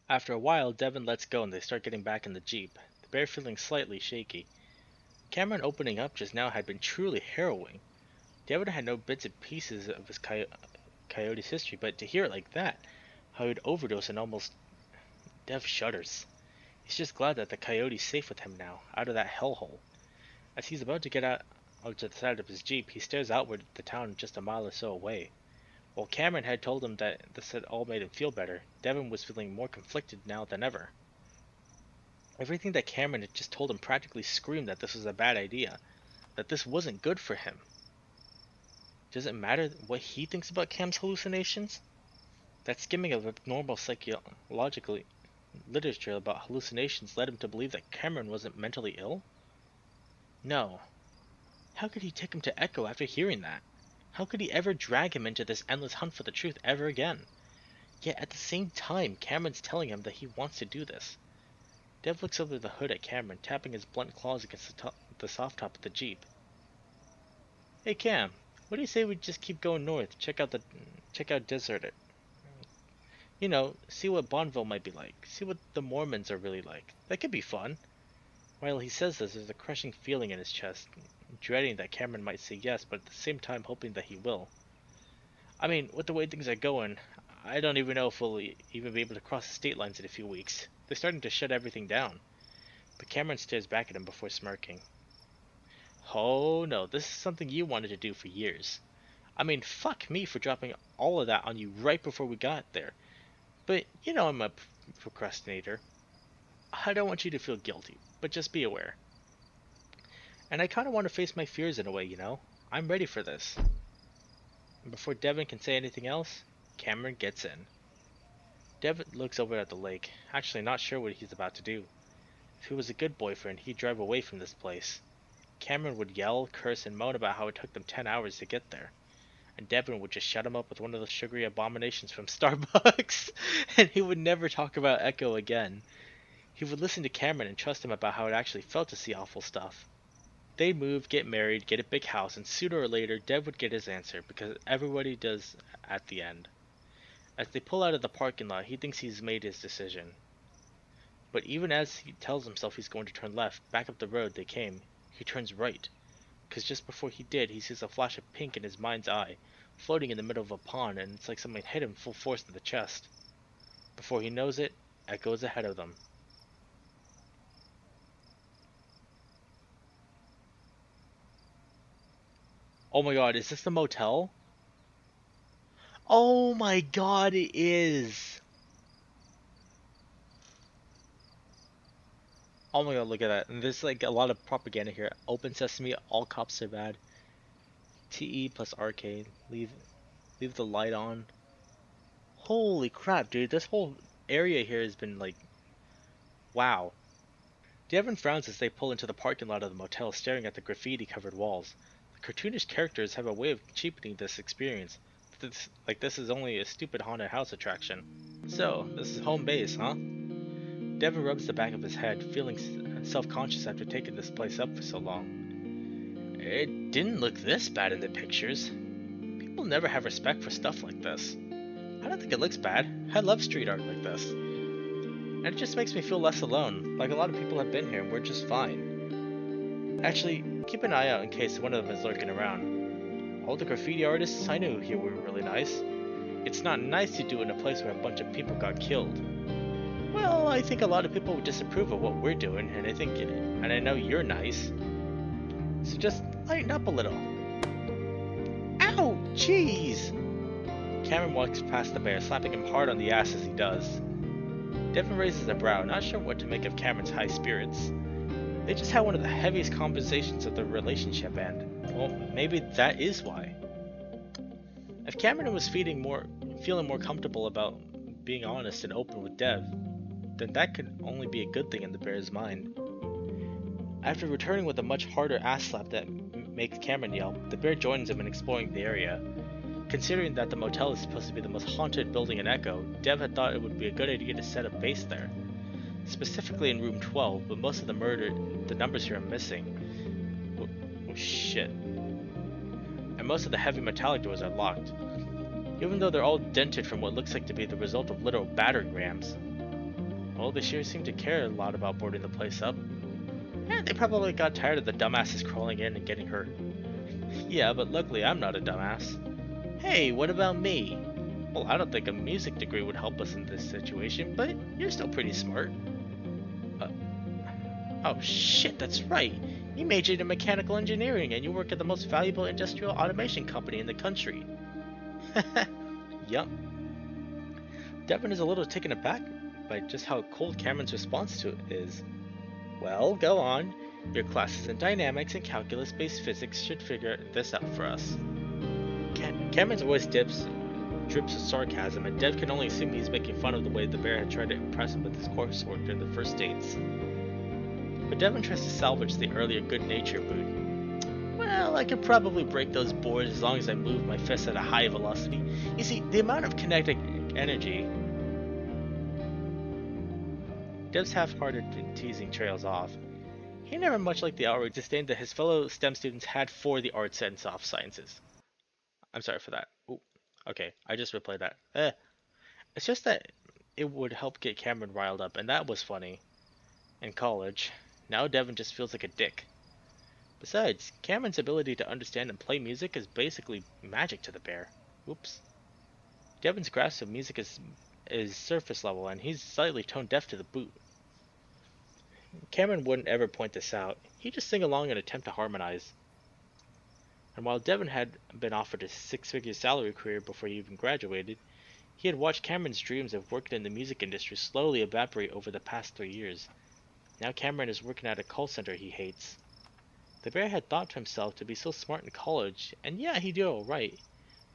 After a while, Devon lets go and they start getting back in the Jeep, the bear feeling slightly shaky. Cameron opening up just now had been truly harrowing. Devon had no bits and pieces of his coyote's history, but to hear it like that, how he'd overdose and almost... Dev shudders. He's just glad that the coyote's safe with him now, out of that hellhole. As he's about to get out to the side of his Jeep, he stares outward at the town just a mile or so away. While Cameron had told him that this had all made him feel better, Devon was feeling more conflicted now than ever. Everything that Cameron had just told him practically screamed that this was a bad idea, that this wasn't good for him. Does it matter what he thinks about Cam's hallucinations? That skimming of normal psychological literature about hallucinations led him to believe that Cameron wasn't mentally ill? No. How could he take him to Echo after hearing that? How could he ever drag him into this endless hunt for the truth ever again? Yet at the same time, Cameron's telling him that he wants to do this. Dev looks over the hood at Cameron, tapping his blunt claws against the soft top of the Jeep. Hey Cam, what do you say we just keep going north, check out Desert? You know, see what Bonneville might be like, see what the Mormons are really like. That could be fun. While he says this, there's a crushing feeling in his chest, dreading that Cameron might say yes, but at the same time hoping that he will. I mean, with the way things are going, I don't even know if we'll even be able to cross the state lines in a few weeks. They're starting to shut everything down. But Cameron stares back at him before smirking. Oh no, this is something you wanted to do for years. I mean, fuck me for dropping all of that on you right before we got there. But you know I'm a procrastinator. I don't want you to feel guilty, but just be aware. And I kind of want to face my fears in a way, you know? I'm ready for this. And before Devon can say anything else, Cameron gets in. Devon looks over at the lake, actually not sure what he's about to do. If he was a good boyfriend, he'd drive away from this place. Cameron would yell, curse, and moan about how it took them 10 hours to get there. And Devon would just shut him up with one of those sugary abominations from Starbucks, and he would never talk about Echo again. He would listen to Cameron and trust him about how it actually felt to see awful stuff. They'd move, get married, get a big house, and sooner or later Dev would get his answer, because everybody does at the end. As they pull out of the parking lot, he thinks he's made his decision. But even as he tells himself he's going to turn left, back up the road they came, he turns right. Because just before he did, he sees a flash of pink in his mind's eye, floating in the middle of a pond, and it's like something hit him full force in the chest. Before he knows it, Echo's ahead of them. Oh my god, is this the motel? Oh my god, it is! Oh my god, look at that. And there's like a lot of propaganda here. Open sesame, all cops are bad. TE plus arcade. Leave the light on. Holy crap, dude. This whole area here has been like... wow. Devon frowns as they pull into the parking lot of the motel, staring at the graffiti-covered walls. The cartoonish characters have a way of cheapening this experience. This is only a stupid haunted house attraction. So, this is home base, huh? Devon rubs the back of his head, feeling self-conscious after taking this place up for so long. It didn't look this bad in the pictures. People never have respect for stuff like this. I don't think it looks bad. I love street art like this. And it just makes me feel less alone, like a lot of people have been here and we're just fine. Actually, keep an eye out in case one of them is lurking around. All the graffiti artists I knew here were really nice. It's not nice to do in a place where a bunch of people got killed. Well, I think a lot of people would disapprove of what we're doing, and I know you're nice. So just lighten up a little. Ow! Jeez! Cameron walks past the bear, slapping him hard on the ass as he does. Devon raises a brow, not sure what to make of Cameron's high spirits. They just had one of the heaviest conversations of their relationship, and, well, maybe that is why. If Cameron was feeling more comfortable about being honest and open with Dev, then that could only be a good thing in the bear's mind. After returning with a much harder ass slap that makes Cameron yell, the bear joins him in exploring the area. Considering that the motel is supposed to be the most haunted building in Echo, Dev had thought it would be a good idea to set up base there. Specifically in room 12, but most of the numbers here are missing. Oh shit. And most of the heavy metallic doors are locked. Even though they're all dented from what looks like to be the result of literal battering rams. Well, they sure seem to care a lot about boarding the place up. They probably got tired of the dumbasses crawling in and getting hurt. Yeah, but luckily I'm not a dumbass. Hey, what about me? Well, I don't think a music degree would help us in this situation, but you're still pretty smart. Oh shit, that's right. You majored in mechanical engineering and you work at the most valuable industrial automation company in the country. Yup. Devon is a little taken aback by just how cold Cameron's response to it is. Well, go on. Your classes in dynamics and calculus-based physics should figure this out for us. Cameron's voice drips with sarcasm, and Dev can only assume he's making fun of the way the bear had tried to impress him with his coursework during the first dates. But Devon tries to salvage the earlier good-nature mood. Well, I could probably break those boards as long as I move my fist at a high velocity. You see, the amount of kinetic energy. Dev's half-hearted and teasing trails off. He never much liked the outright disdain that his fellow STEM students had for the arts and soft sciences. I'm sorry for that. Ooh, okay, I just replayed that. It's just that it would help get Cameron riled up, and that was funny. In college, now Devon just feels like a dick. Besides, Cameron's ability to understand and play music is basically magic to the bear. Oops. Devon's grasp of music is surface level, and he's slightly tone deaf to the boot. Cameron wouldn't ever point this out. He'd just sing along and attempt to harmonize. And while Devon had been offered a six-figure salary career before he even graduated, he had watched Cameron's dreams of working in the music industry slowly evaporate over the past 3 years. Now Cameron is working at a call center he hates. The bear had thought to himself to be so smart in college, and yeah, he did alright,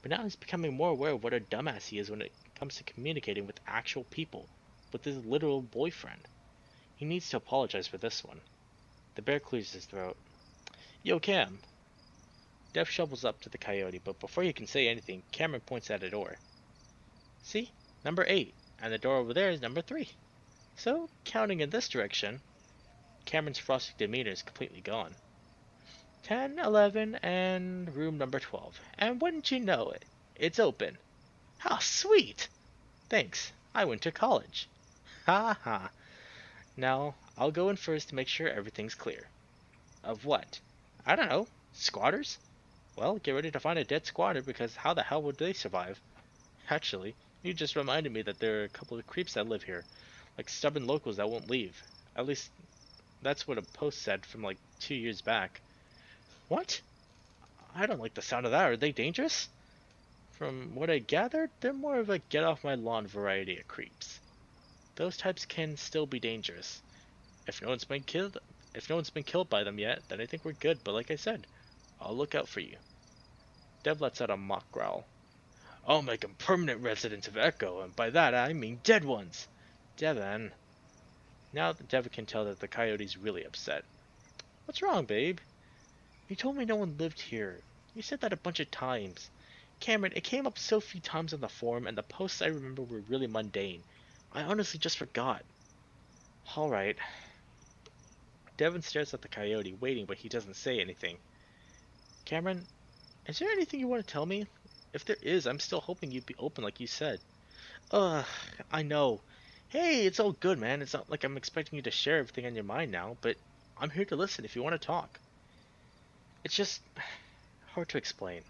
but now he's becoming more aware of what a dumbass he is when it comes to communicating with actual people, with his literal boyfriend. He needs to apologize for this one. The bear clears his throat. Yo, Cam. Dev shovels up to the coyote, but before he can say anything, Cameron points at a door. See? Number 8, and the door over there is number 3. So, counting in this direction, Cameron's frosty demeanor is completely gone. 10, 11, and room number 12. And wouldn't you know it, it's open. How sweet! Thanks, I went to college. Ha ha. Now, I'll go in first to make sure everything's clear. Of what? I don't know. Squatters? Well, get ready to find a dead squatter, because how the hell would they survive? Actually, you just reminded me that there are a couple of creeps that live here. Like stubborn locals that won't leave. At least, that's what a post said from like 2 years back. What? I don't like the sound of that. Are they dangerous? From what I gathered, they're more of a get-off-my-lawn variety of creeps. Those types can still be dangerous. If no one's been killed by them yet, then I think we're good, but like I said, I'll look out for you. Dev lets out a mock growl. I'll make 'em permanent residents of Echo, and by that I mean dead ones. Devon. Now Devon can tell that the coyote's really upset. What's wrong, babe? You told me no one lived here. You said that a bunch of times. Cameron, it came up so few times on the forum, and the posts I remember were really mundane. I honestly just forgot. Alright. Devon stares at the coyote, waiting, but he doesn't say anything. Cameron, is there anything you want to tell me? If there is, I'm still hoping you'd be open like you said. I know. Hey, it's all good, man. It's not like I'm expecting you to share everything on your mind now, but I'm here to listen if you want to talk. It's just hard to explain.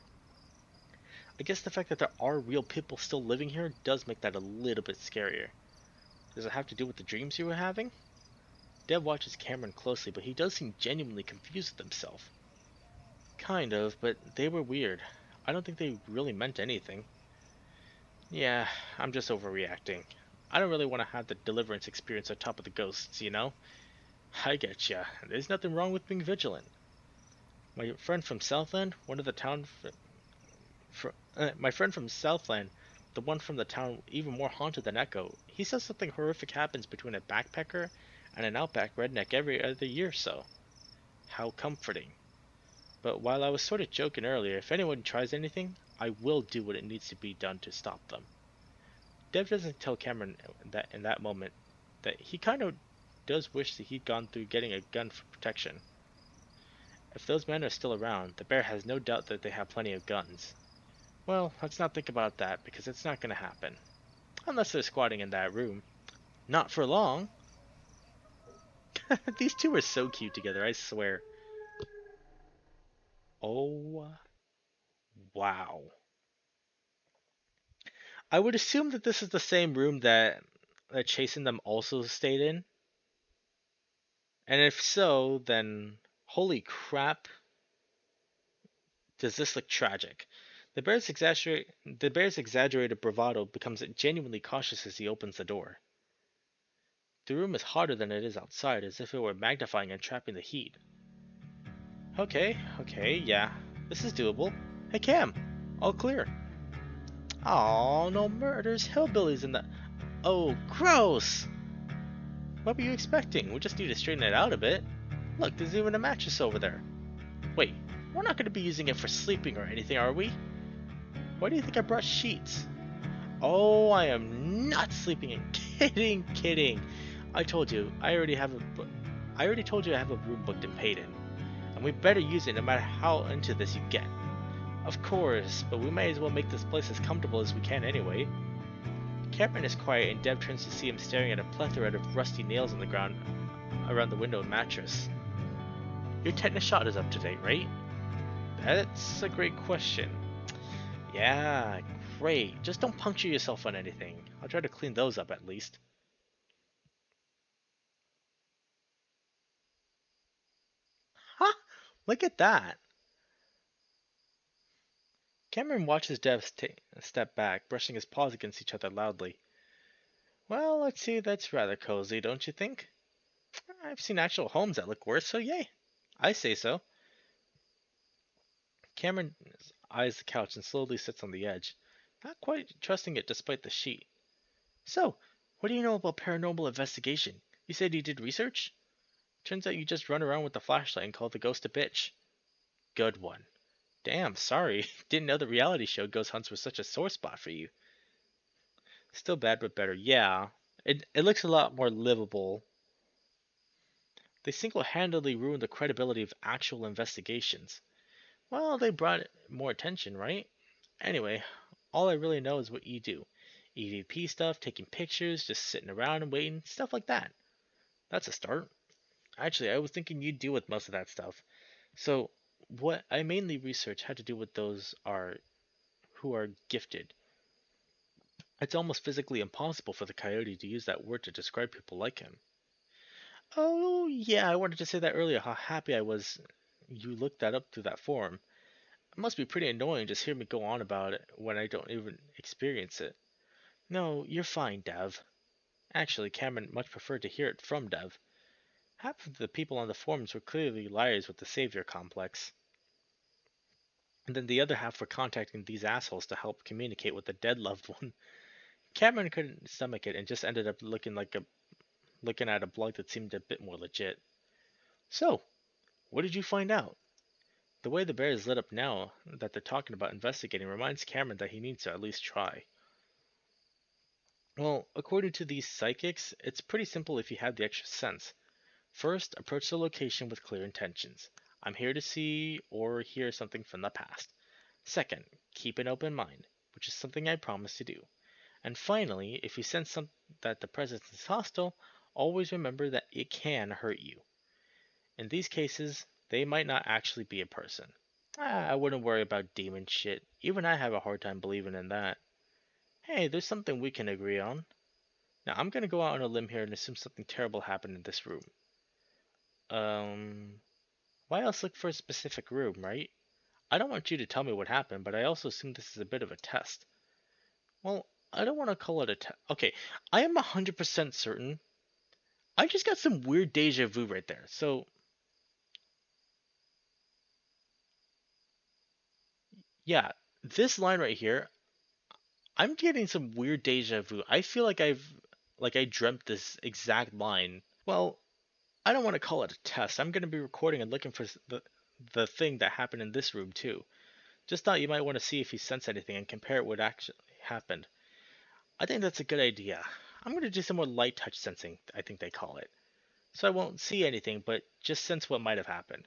I guess the fact that there are real people still living here does make that a little bit scarier. Does it have to do with the dreams you were having? Dev watches Cameron closely, but he does seem genuinely confused with himself. Kind of, but they were weird. I don't think they really meant anything. Yeah, I'm just overreacting. I don't really want to have the deliverance experience on top of the ghosts, you know? I getcha. There's nothing wrong with being vigilant. My friend from Southland, my friend from Southland, the one from the town even more haunted than Echo, he says something horrific happens between a backpacker and an outback redneck every other year or so. How comforting. But while I was sort of joking earlier, if anyone tries anything, I will do what it needs to be done to stop them. Dev doesn't tell Cameron that in that moment that he kind of does wish that he'd gone through getting a gun for protection. If those men are still around, the bear has no doubt that they have plenty of guns. Well, let's not think about that, because it's not going to happen. Unless they're squatting in that room. Not for long. These two are so cute together, I swear. Oh, wow. I would assume that this is the same room that Chase and them also stayed in. And if so, then holy crap, does this look tragic. The bear's exaggerated bravado becomes genuinely cautious as he opens the door. The room is hotter than it is outside, as if it were magnifying and trapping the heat. Okay, yeah, this is doable. Hey Cam, all clear. Aw, no murders, hillbillies in the... Oh, gross! What were you expecting? We just need to straighten it out a bit. Look, there's even a mattress over there. Wait, we're not going to be using it for sleeping or anything, are we? Why do you think I brought sheets? Oh, I am not sleeping in. Kidding, kidding. I told you, I already told you I have a room booked and paid in. And we better use it no matter how into this you get. Of course, but we might as well make this place as comfortable as we can anyway. Cameron is quiet and Deb turns to see him staring at a plethora of rusty nails on the ground around the window and mattress. Your tetanus shot is up to date, right? That's a great question. Yeah, great. Just don't puncture yourself on anything. I'll try to clean those up at least. Huh? Look at that. Cameron watches Dev step back, brushing his paws against each other loudly. Well, let's see, that's rather cozy, don't you think? I've seen actual homes that look worse, so yay. I say so. Cameron eyes the couch and slowly sits on the edge, not quite trusting it despite the sheet. So, what do you know about paranormal investigation? You said you did research? Turns out you just run around with a flashlight and call the ghost a bitch. Good one. Damn, sorry. Didn't know the reality show Ghost Hunts was such a sore spot for you. Still bad but better. Yeah. It looks a lot more livable. They single-handedly ruined the credibility of actual investigations. Well, they brought more attention, right? Anyway, all I really know is what you do. EVP stuff, taking pictures, just sitting around and waiting, stuff like that. That's a start. Actually, I was thinking you'd deal with most of that stuff. So, what I mainly research had to do with those are who are gifted. It's almost physically impossible for the coyote to use that word to describe people like him. Oh, yeah, I wanted to say that earlier, how happy I was you looked that up through that forum. It must be pretty annoying just hear me go on about it when I don't even experience it. No, you're fine, Dev. Actually, Cameron much preferred to hear it from Dev. Half of the people on the forums were clearly liars with the savior complex, and then the other half were contacting these assholes to help communicate with a dead loved one. Cameron couldn't stomach it and just ended up looking at a blog that seemed a bit more legit. So, what did you find out? The way the bear is lit up now that they're talking about investigating reminds Cameron that he needs to at least try. Well, according to these psychics, it's pretty simple if you have the extra sense. First, approach the location with clear intentions. I'm here to see or hear something from the past. Second, keep an open mind, which is something I promise to do. And finally, if you sense that the presence is hostile, always remember that it can hurt you. In these cases, they might not actually be a person. I wouldn't worry about demon shit. Even I have a hard time believing in that. Hey, there's something we can agree on. Now, I'm gonna go out on a limb here and assume something terrible happened in this room. Um, why else look for a specific room, right? I don't want you to tell me what happened, but I also assume this is a bit of a test. Well, I don't want to call it a test. Okay, I am 100% certain. I just got some weird deja vu right there. So, yeah, this line right here, I'm getting some weird deja vu. I feel like I dreamt this exact line. Well, I don't want to call it a test. I'm going to be recording and looking for the thing that happened in this room too. Just thought you might want to see if you sense anything and compare it what actually happened. I think that's a good idea. I'm going to do some more light touch sensing, I think they call it. So I won't see anything, but just sense what might have happened.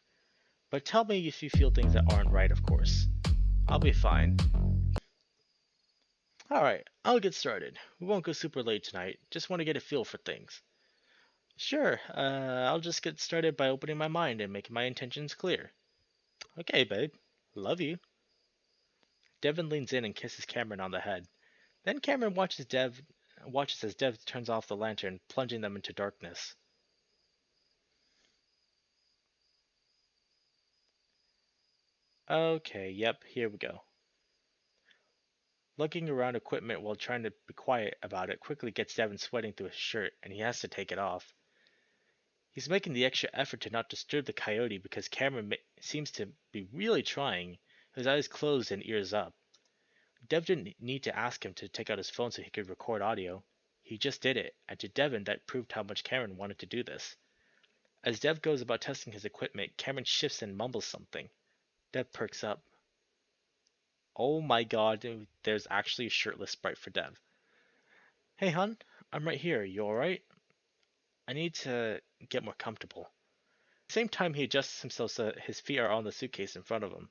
But tell me if you feel things that aren't right, of course. I'll be fine. Alright, I'll get started. We won't go super late tonight, just want to get a feel for things. Sure, I'll just get started by opening my mind and making my intentions clear. Okay, babe. Love you. Devon leans in and kisses Cameron on the head. Then Cameron watches as Dev turns off the lantern, plunging them into darkness. Okay, yep, here we go. Lugging around equipment while trying to be quiet about it quickly gets Devon sweating through his shirt, and he has to take it off. He's making the extra effort to not disturb the coyote because Cameron seems to be really trying, his eyes closed and ears up. Dev didn't need to ask him to take out his phone so he could record audio. He just did it, and to Devon that proved how much Cameron wanted to do this. As Dev goes about testing his equipment, Cameron shifts and mumbles something. Dev perks up. Oh my god, there's actually a shirtless sprite for Dev. Hey hun, I'm right here, you alright? I need to get more comfortable. At the same time he adjusts himself so his feet are on the suitcase in front of him.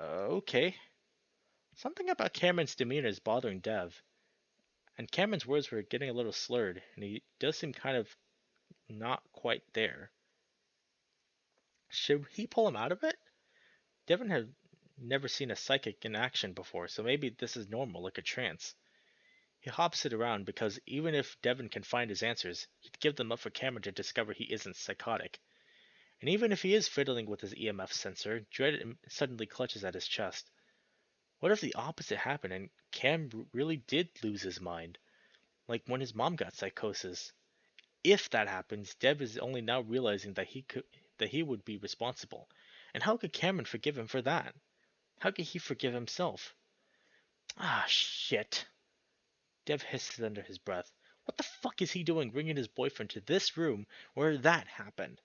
Okay. Something about Cameron's demeanor is bothering Dev, and Cameron's words were getting a little slurred, and he does seem kind of not quite there. Should he pull him out of it? Devon had never seen a psychic in action before, so maybe this is normal, like a trance. He hops it around because even if Devon can find his answers, he'd give them up for Cameron to discover he isn't psychotic. And even if he is fiddling with his EMF sensor, Dread suddenly clutches at his chest. What if the opposite happened and Cam really did lose his mind? Like when his mom got psychosis. If that happens, Dev is only now realizing that he would be responsible. And how could Cameron forgive him for that? How could he forgive himself? Ah, shit. Dev hisses under his breath. What the fuck is he doing bringing his boyfriend to this room where that happened?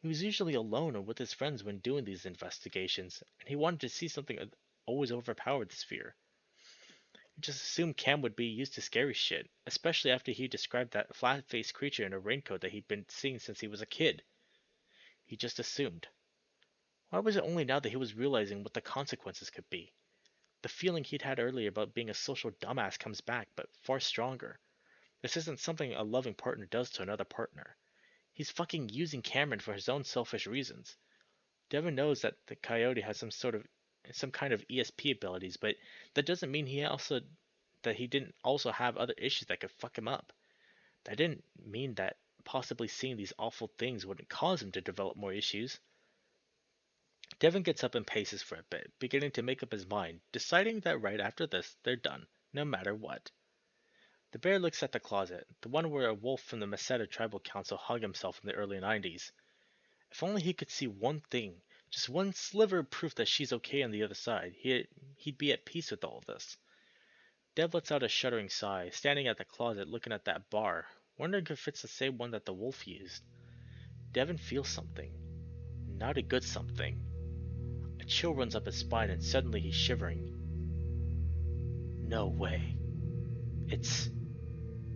He was usually alone or with his friends when doing these investigations, and he wanted to see something that always overpowered this fear. He just assumed Cam would be used to scary shit, especially after he described that flat-faced creature in a raincoat that he'd been seeing since he was a kid. He just assumed. Why was it only now that he was realizing what the consequences could be? The feeling he'd had earlier about being a social dumbass comes back, but far stronger. This isn't something a loving partner does to another partner. He's fucking using Cameron for his own selfish reasons. Devon knows that the coyote has some kind of ESP abilities, but that doesn't mean he didn't also have other issues that could fuck him up. That didn't mean that possibly seeing these awful things wouldn't cause him to develop more issues. Devon gets up and paces for a bit, beginning to make up his mind, deciding that right after this, they're done, no matter what. The bear looks at the closet, the one where a wolf from the Meseta Tribal Council hung himself in the early 90s. If only he could see one thing, just one sliver of proof that she's okay on the other side, he'd be at peace with all of this. Dev lets out a shuddering sigh, standing at the closet looking at that bar, wondering if it's the same one that the wolf used. Devon feels something. Not a good something. A chill runs up his spine and suddenly he's shivering. No way. It's...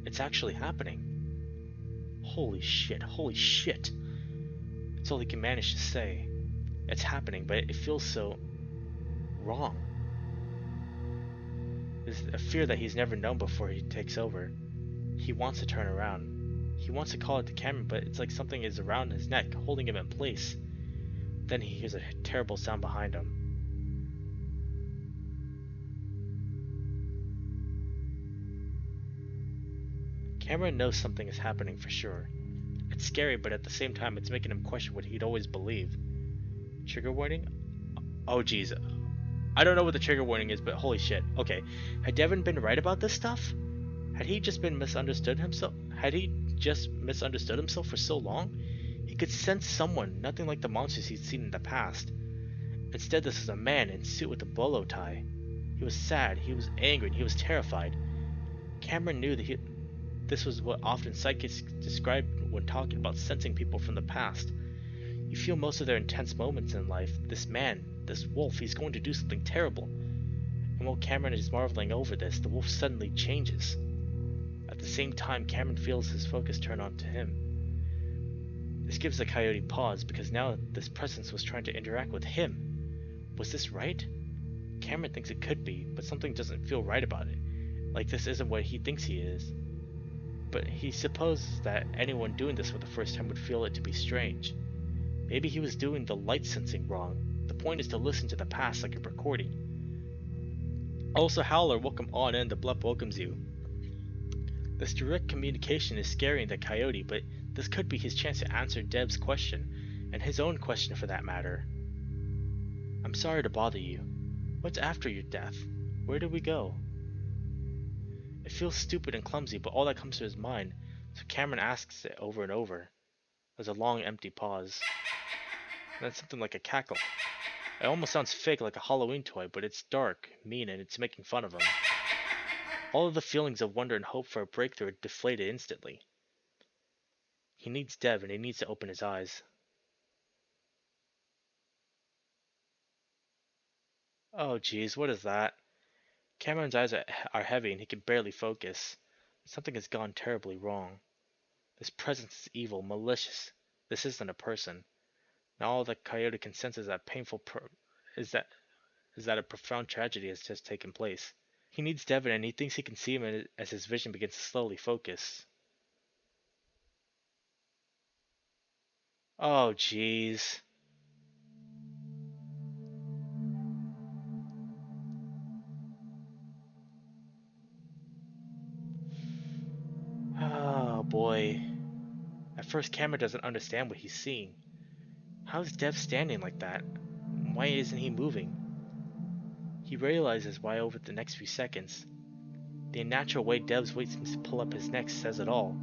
it's actually happening. Holy shit, holy shit. It's all he can manage to say. It's happening, but it feels so... wrong. There's a fear that he's never known before he takes over. He wants to turn around. He wants to call it to Cameron, but it's like something is around his neck, holding him in place. Then he hears a terrible sound behind him. Cameron knows something is happening for sure. It's scary, but at the same time, it's making him question what he'd always believed. Trigger warning? Oh, jeez. I don't know what the trigger warning is, but holy shit. Okay, had Devon been right about this stuff? Had he just misunderstood himself? Had he just misunderstood himself for so long? He could sense someone, nothing like the monsters he'd seen in the past. Instead, this was a man in a suit with a bolo tie. He was sad, he was angry, and he was terrified. Cameron knew that this was what often psychics described when talking about sensing people from the past. You feel most of their intense moments in life. This man, this wolf, he's going to do something terrible. And while Cameron is marveling over this, the wolf suddenly changes. At the same time, Cameron feels his focus turn on to him. This gives the coyote pause because now this presence was trying to interact with him. Was this right? Cameron thinks it could be, but something doesn't feel right about it. Like this isn't what he thinks he is. But he supposes that anyone doing this for the first time would feel it to be strange. Maybe he was doing the light sensing wrong. The point is to listen to the past like a recording. Also, Howler, welcome on in. The Blup welcomes you. This direct communication is scaring the coyote, but this could be his chance to answer Deb's question, and his own question for that matter. I'm sorry to bother you. What's after your death? Where do we go? It feels stupid and clumsy, but all that comes to his mind, so Cameron asks it over and over. There's a long empty pause. And then something like a cackle. It almost sounds fake like a Halloween toy, but it's dark, mean, and it's making fun of him. All of the feelings of wonder and hope for a breakthrough are deflated instantly. He needs Dev, and he needs to open his eyes. Oh jeez, what is that? Cameron's eyes are heavy and he can barely focus. Something has gone terribly wrong. This presence is evil, malicious. This isn't a person. Now all the coyote can sense is that is that is that a profound tragedy has just taken place. He needs Devon and he thinks he can see him as his vision begins to slowly focus. Oh jeez. Oh boy. At first Cameron doesn't understand what he's seeing. How is Dev standing like that? Why isn't he moving? He realizes why over the next few seconds. The unnatural way Dev's weight seems to pull up his neck says it all.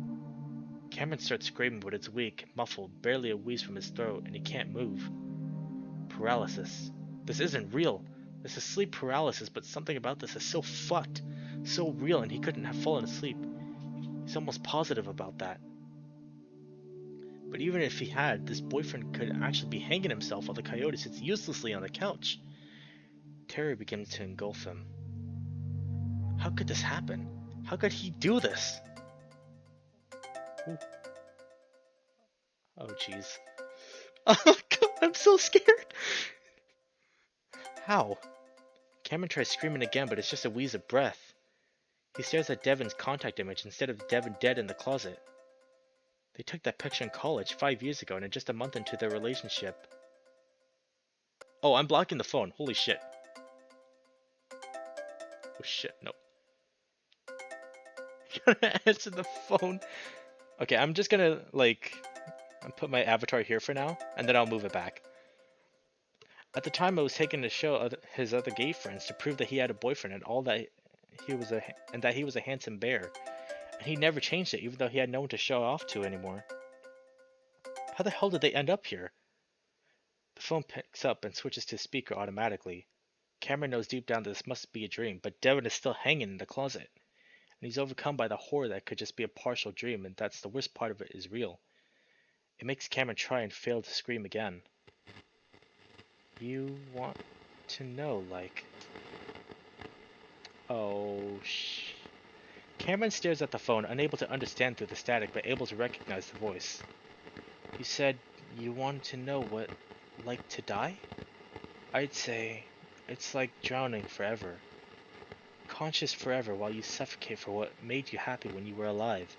Cameron starts screaming, but it's weak, muffled, barely a wheeze from his throat, and he can't move. Paralysis. This isn't real. This is sleep paralysis, but something about this is so fucked, so real, and he couldn't have fallen asleep. He's almost positive about that. But even if he had, this boyfriend could actually be hanging himself while the coyote sits uselessly on the couch. Terror begins to engulf him. How could this happen? How could he do this? Ooh. Oh jeez. Oh god, I'm so scared. How? Cameron tries screaming again, but it's just a wheeze of breath. He stares at Devon's contact image instead of Devon dead in the closet. They took that picture in college 5 years ago and are just a month into their relationship. Oh, I'm blocking the phone. Holy shit. Oh shit, no. Gotta answer the phone. Okay, I'm just gonna, I'll put my avatar here for now, and then I'll move it back. At the time, I was taken to show his other gay friends to prove that he had a boyfriend and that he was a handsome bear. And he never changed it, even though he had no one to show off to anymore. How the hell did they end up here? The phone picks up and switches to speaker automatically. Cameron knows deep down that this must be a dream, but Devon is still hanging in the closet. And he's overcome by the horror that could just be a partial dream, and that's the worst part of it is real. It makes Cameron try and fail to scream again. You want to know, Oh, Cameron stares at the phone, unable to understand through the static, but able to recognize the voice. You said you wanted to know what, like to die? I'd say it's like drowning forever. Conscious forever while you suffocate for what made you happy when you were alive.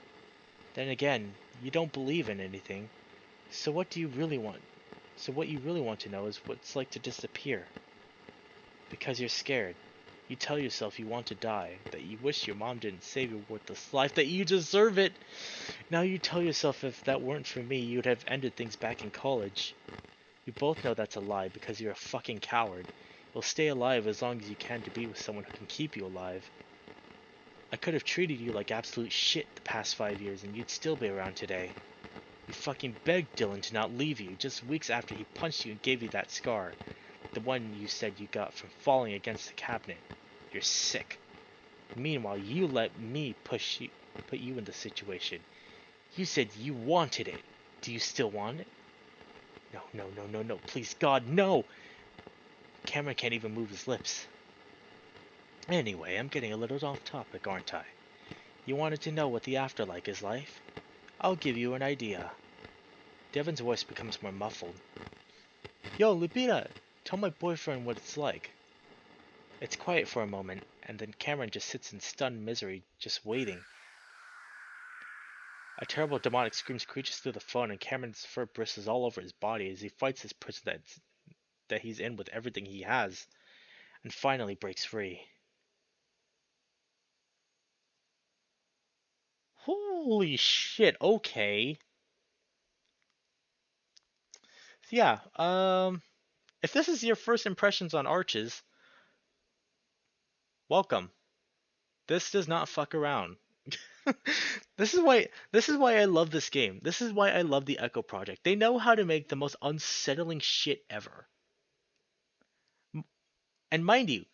Then again, you don't believe in anything. So what do you really want? So what you really want to know is what it's like to disappear. Because you're scared. You tell yourself you want to die, that you wish your mom didn't save your worthless life, that you deserve it. Now you tell yourself if that weren't for me, you'd have ended things back in college. You both know that's a lie because you're a fucking coward. You'll stay alive as long as you can to be with someone who can keep you alive. I could have treated you like absolute shit the past 5 years and you'd still be around today. You fucking begged Dylan to not leave you just weeks after he punched you and gave you that scar. The one you said you got from falling against the cabinet. You're sick. Meanwhile, you let me put you in the situation. You said you wanted it. Do you still want it? No, no, no, no, no. Please, God, no! Cameron can't even move his lips. Anyway, I'm getting a little off topic, aren't I? You wanted to know what the afterlife is like? I'll give you an idea. Devon's voice becomes more muffled. Yo, Lupita! Tell my boyfriend what it's like. It's quiet for a moment, and then Cameron just sits in stunned misery, just waiting. A terrible demonic scream screeches through the phone, and Cameron's fur bristles all over his body as he fights this prison that he's in with everything he has, and finally breaks free. Holy shit, okay. So yeah, if this is your first impressions on Arches, welcome. This does not fuck around. This is why I love this game. This is why I love the Echo Project. They know how to make the most unsettling shit ever. And mind you,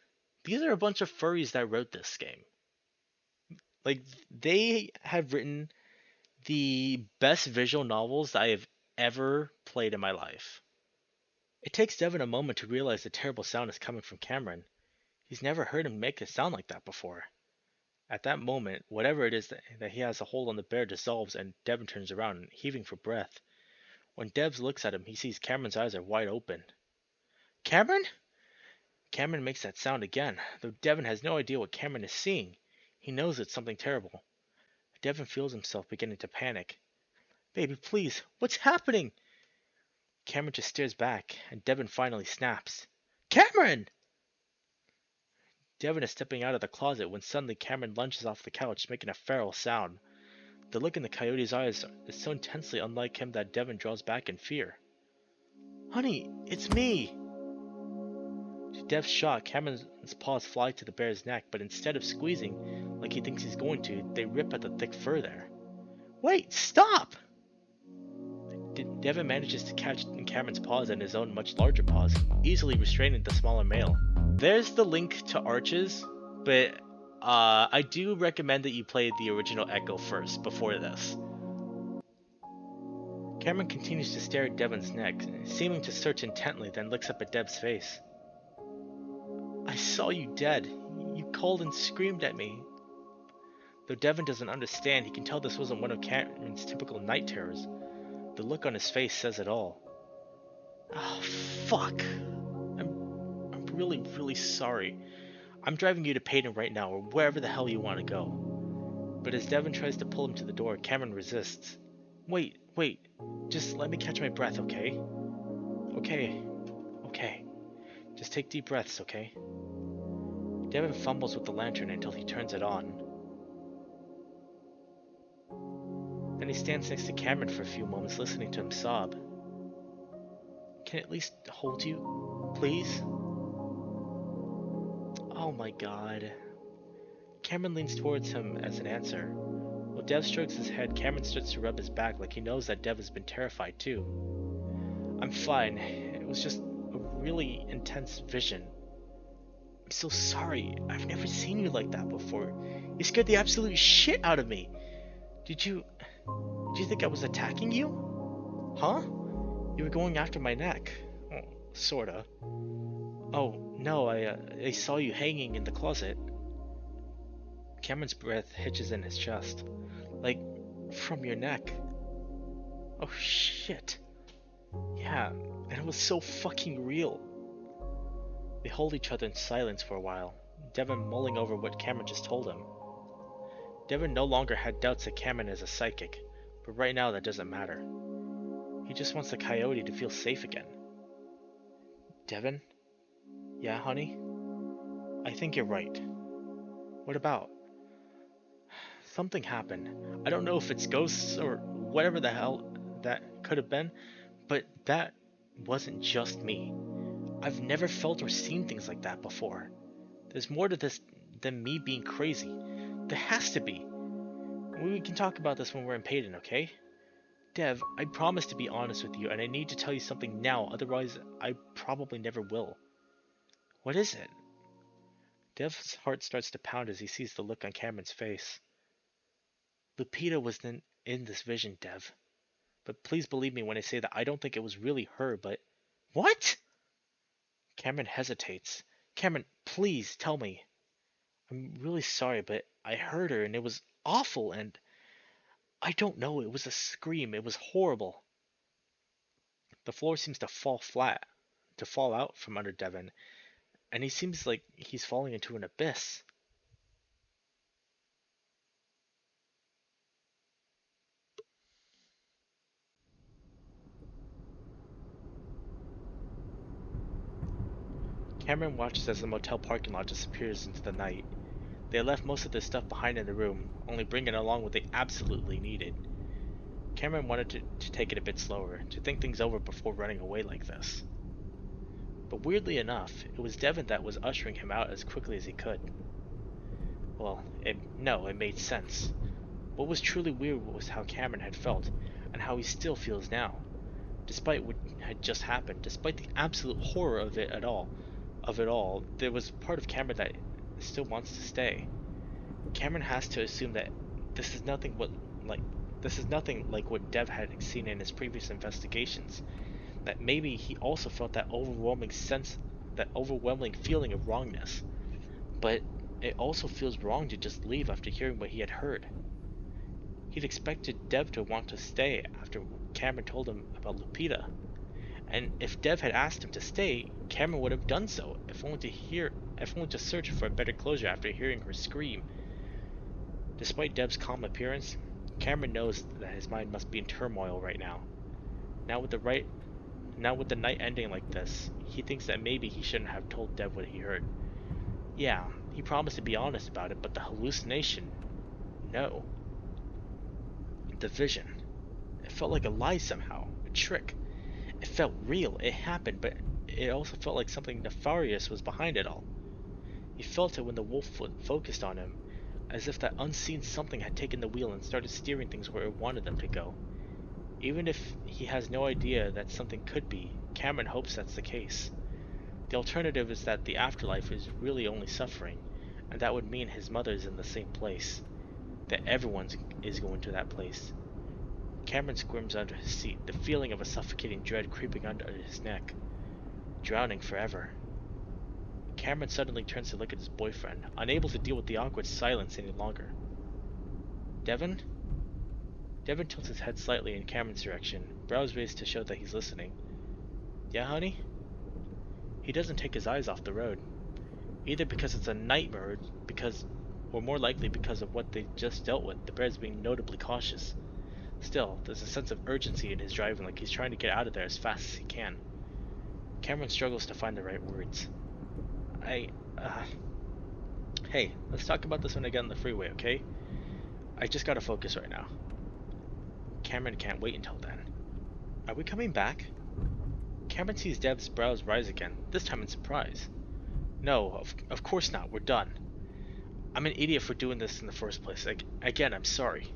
these are a bunch of furries that wrote this game. Like they have written the best visual novels I have ever played in my life. It takes Devon a moment to realize the terrible sound is coming from Cameron. He's never heard him make a sound like that before. At that moment, whatever it is that he has a hold on the bear dissolves and Devon turns around, heaving for breath. When Devs looks at him, he sees Cameron's eyes are wide open. Cameron? Cameron makes that sound again, though Devon has no idea what Cameron is seeing. He knows it's something terrible. Devon feels himself beginning to panic. Baby, please, what's happening? Cameron just stares back, and Devon finally snaps. Cameron! Devon is stepping out of the closet when suddenly Cameron lunges off the couch, making a feral sound. The look in the coyote's eyes is so intensely unlike him that Devon draws back in fear. Honey, it's me! To Dev's shock, Cameron's paws fly to the bear's neck, but instead of squeezing like he thinks he's going to, they rip at the thick fur there. Wait, stop! Devon manages to catch Cameron's paws in his own much larger paws, easily restraining the smaller male. There's the link to Arches, but I do recommend that you play the original Echo first, before this. Cameron continues to stare at Devon's neck, seeming to search intently, then looks up at Dev's face. I saw you dead. You called and screamed at me. Though Devon doesn't understand, he can tell this wasn't one of Cameron's typical night terrors. The look on his face says it all. Oh, fuck. I'm really, really sorry. I'm driving you to Peyton right now, or wherever the hell you want to go. But as Devon tries to pull him to the door, Cameron resists. Wait. Just let me catch my breath, okay? Okay. Just take deep breaths, okay? Devon fumbles with the lantern until he turns it on. Then he stands next to Cameron for a few moments, listening to him sob. Can I at least hold you, please? Oh my god. Cameron leans towards him as an answer. While Dev strokes his head, Cameron starts to rub his back like he knows that Dev has been terrified too. I'm fine. It was just a really intense vision. I'm so sorry. I've never seen you like that before. You scared the absolute shit out of me. Did you think I was attacking you? Huh? You were going after my neck. Oh, sorta. Oh, no, I saw you hanging in the closet. Cameron's breath hitches in his chest. Like, from your neck. Oh, shit. Yeah, and it was so fucking real. They hold each other in silence for a while, Devon mulling over what Cameron just told him. Devon no longer had doubts that Cameron is a psychic, but right now that doesn't matter. He just wants the coyote to feel safe again. Devon? Yeah, honey? I think you're right. What about? Something happened. I don't know if it's ghosts or whatever the hell that could have been, but that wasn't just me. I've never felt or seen things like that before. There's more to this than me being crazy. There has to be. We can talk about this when we're in Peyton, okay? Dev, I promise to be honest with you, and I need to tell you something now, otherwise I probably never will. What is it? Dev's heart starts to pound as he sees the look on Cameron's face. Lupita was in this vision, Dev. But please believe me when I say that I don't think it was really her, but... What? Cameron hesitates. Cameron, please tell me. I'm really sorry, but I heard her and it was awful and... I don't know, it was a scream. It was horrible. The floor seems to fall out from under Devon, and he seems like he's falling into an abyss. Cameron watches as the motel parking lot disappears into the night. They left most of their stuff behind in the room, only bringing along what they absolutely needed. Cameron wanted to take it a bit slower, to think things over before running away like this. But weirdly enough, it was Devon that was ushering him out as quickly as he could. Well, it made sense. What was truly weird was how Cameron had felt, and how he still feels now. Despite what had just happened, despite the absolute horror of it all, there was part of Cameron that still wants to stay. Cameron has to assume that this is nothing like what Dev had seen in his previous investigations. that maybe he also felt that overwhelming feeling of wrongness. But it also feels wrong to just leave after hearing what he had heard. He'd expected Dev to want to stay after Cameron told him about Lupita. And if Dev had asked him to stay, Cameron would have done so, if only to search for a better closure after hearing her scream. Despite Dev's calm appearance, Cameron knows that his mind must be in turmoil right now. Now with the night ending like this, he thinks that maybe he shouldn't have told Dev what he heard. Yeah, he promised to be honest about it, but the hallucination, no. The vision, it felt like a lie somehow, a trick. It felt real, it happened, but it also felt like something nefarious was behind it all. He felt it when the wolf focused on him, as if that unseen something had taken the wheel and started steering things where it wanted them to go. Even if he has no idea that something could be, Cameron hopes that's the case. The alternative is that the afterlife is really only suffering, and that would mean his mother is in the same place. That everyone is going to that place. Cameron squirms under his seat, the feeling of a suffocating dread creeping under his neck. Drowning forever. Cameron suddenly turns to look at his boyfriend, unable to deal with the awkward silence any longer. Devon? Devon tilts his head slightly in Cameron's direction, brows raised to show that he's listening. Yeah, honey? He doesn't take his eyes off the road, either because it's a nightmare or more likely because of what they just dealt with, the bears being notably cautious. Still, there's a sense of urgency in his driving, like he's trying to get out of there as fast as he can. Cameron struggles to find the right words. Hey, let's talk about this when I get on the freeway, okay? I just gotta focus right now. Cameron can't wait until then. Are we coming back? Cameron sees Dev's brows rise again, this time in surprise. No, of course not, we're done. I'm an idiot for doing this in the first place. Again, I'm sorry.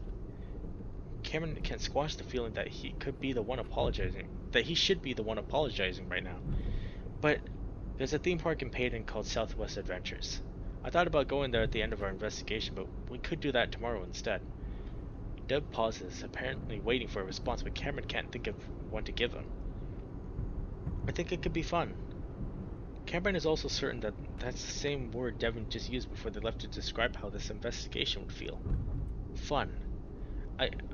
Cameron can't squash the feeling that he should be the one apologizing right now. But there's a theme park in Payton called Southwest Adventures. I thought about going there at the end of our investigation, but we could do that tomorrow instead. Dev pauses, apparently waiting for a response, but Cameron can't think of one to give him. I think it could be fun. Cameron is also certain that that's the same word Devon just used before they left to describe how this investigation would feel. Fun.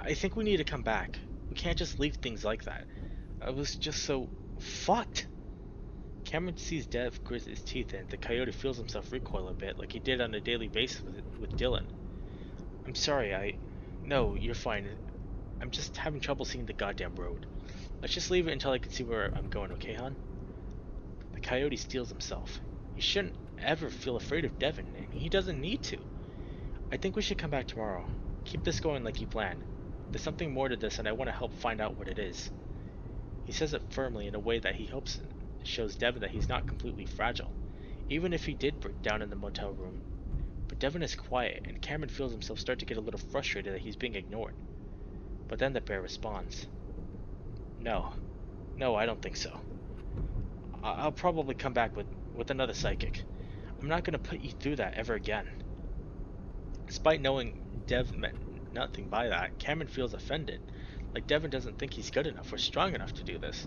I think we need to come back. We can't just leave things like that. I was just so fucked. Cameron sees Dev grit his teeth and the coyote feels himself recoil a bit, like he did on a daily basis with Dylan. I'm sorry, No, you're fine. I'm just having trouble seeing the goddamn road. Let's just leave it until I can see where I'm going, okay, hon? The coyote steels himself. He shouldn't ever feel afraid of Devon, and he doesn't need to. I think we should come back tomorrow. Keep this going like you planned. There's something more to this, and I want to help find out what it is. He says it firmly in a way that he hopes shows Devon that he's not completely fragile, even if he did break down in the motel room. But Devon is quiet, and Cameron feels himself start to get a little frustrated that he's being ignored. But then the bear responds. No, I don't think so. I'll probably come back with another psychic. I'm not going to put you through that ever again. Despite knowing Dev meant nothing by that, Cameron feels offended, like Devon doesn't think he's good enough or strong enough to do this.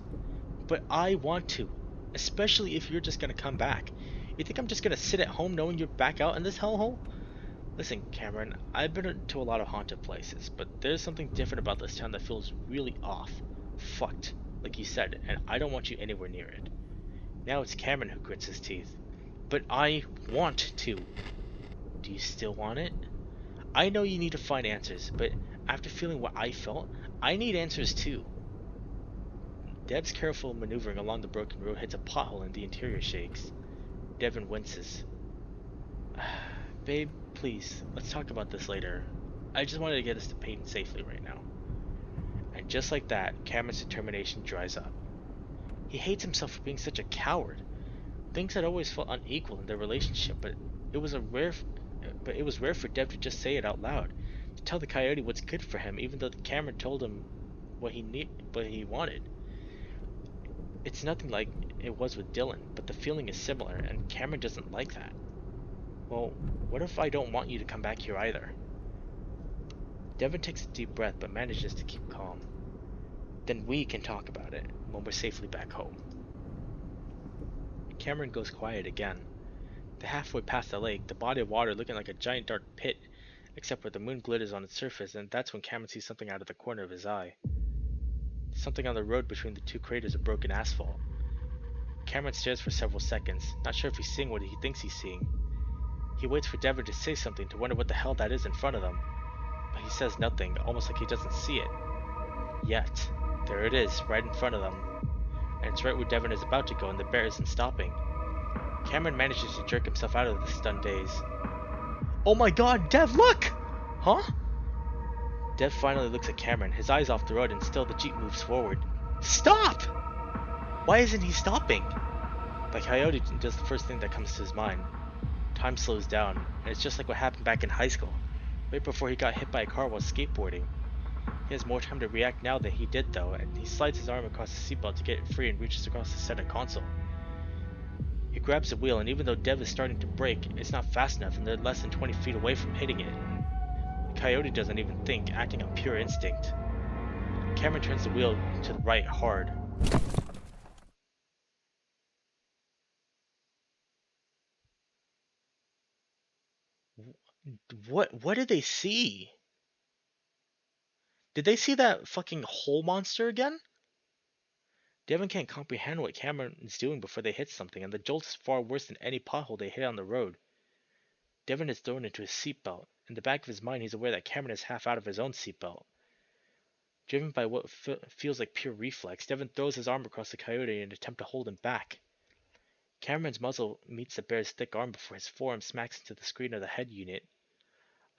But I want to, especially if you're just going to come back. You think I'm just going to sit at home knowing you're back out in this hellhole? Listen, Cameron, I've been to a lot of haunted places, but there's something different about this town that feels really off. Fucked, like you said, and I don't want you anywhere near it. Now it's Cameron who grits his teeth. But I want to. Do you still want it? I know you need to find answers, but after feeling what I felt, I need answers too. Dev's careful maneuvering along the broken road hits a pothole and the interior shakes. Devon winces. Babe, please, let's talk about this later. I just wanted to get us to Payton safely right now. And just like that, Cameron's determination dries up. He hates himself for being such a coward. Things had always felt unequal in their relationship, but it was rare for Dev to just say it out loud, to tell the coyote what's good for him, even though Cameron told him what he wanted. It's nothing like it was with Dylan, but the feeling is similar, and Cameron doesn't like that. Well, what if I don't want you to come back here either? Devon takes a deep breath, but manages to keep calm. Then we can talk about it when we're safely back home. Cameron goes quiet again. They're halfway past the lake, the body of water looking like a giant dark pit, except where the moon glitters on its surface, and that's when Cameron sees something out of the corner of his eye. Something on the road between the two craters of broken asphalt. Cameron stares for several seconds, not sure if he's seeing what he thinks he's seeing. He waits for Devon to say something to wonder what the hell that is in front of them. But he says nothing, almost like he doesn't see it. Yet, there it is, right in front of them. And it's right where Devon is about to go, and the bear isn't stopping. Cameron manages to jerk himself out of the stunned daze. Oh my god, Dev, look! Huh? Dev finally looks at Cameron, his eyes off the road, and still the Jeep moves forward. Stop! Why isn't he stopping? The coyote does the first thing that comes to his mind. Time slows down, and it's just like what happened back in high school, right before he got hit by a car while skateboarding. He has more time to react now than he did though, and he slides his arm across the seatbelt to get it free and reaches across the center console. He grabs the wheel, and even though Dev is starting to brake, it's not fast enough and they're less than 20 feet away from hitting it. The coyote doesn't even think, acting on pure instinct. Cameron turns the wheel to the right hard. What did they see? Did they see that fucking hole monster again? Devon can't comprehend what Cameron is doing before they hit something, and the jolt is far worse than any pothole they hit on the road. Devon is thrown into his seatbelt. In the back of his mind, he's aware that Cameron is half out of his own seatbelt. Driven by what feels like pure reflex, Devon throws his arm across the coyote in an attempt to hold him back. Cameron's muzzle meets the bear's thick arm before his forearm smacks into the screen of the head unit.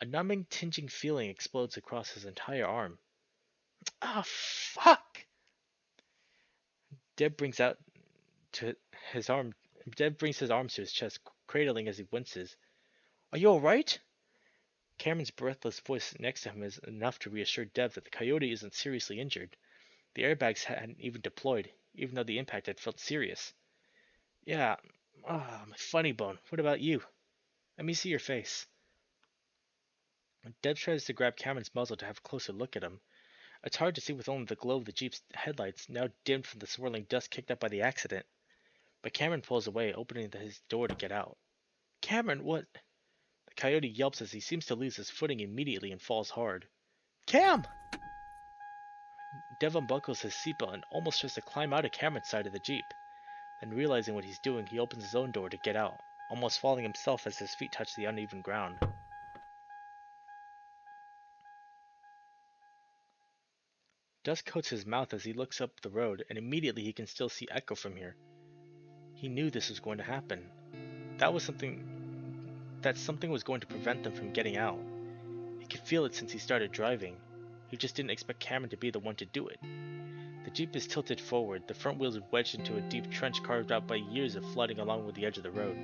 A numbing, tinging feeling explodes across his entire arm. Ah, fuck! Deb brings out to his arm. Deb brings his arms to his chest, cradling as he winces. Are you alright? Cameron's breathless voice next to him is enough to reassure Deb that the coyote isn't seriously injured. The airbags hadn't even deployed, even though the impact had felt serious. Yeah, my funny bone. What about you? Let me see your face. Deb tries to grab Cameron's muzzle to have a closer look at him. It's hard to see with only the glow of the Jeep's headlights, now dimmed from the swirling dust kicked up by the accident. But Cameron pulls away, opening his door to get out. Cameron, what? The coyote yelps as he seems to lose his footing immediately and falls hard. Cam! Dev unbuckles his seatbelt and almost tries to climb out of Cameron's side of the Jeep. Then realizing what he's doing, he opens his own door to get out, almost falling himself as his feet touch the uneven ground. Dust coats his mouth as he looks up the road, and immediately he can still see Echo from here. He knew this was going to happen. Something was going to prevent them from getting out. He could feel it since he started driving. He just didn't expect Cameron to be the one to do it. The Jeep is tilted forward, the front wheels wedged into a deep trench carved out by years of flooding along with the edge of the road.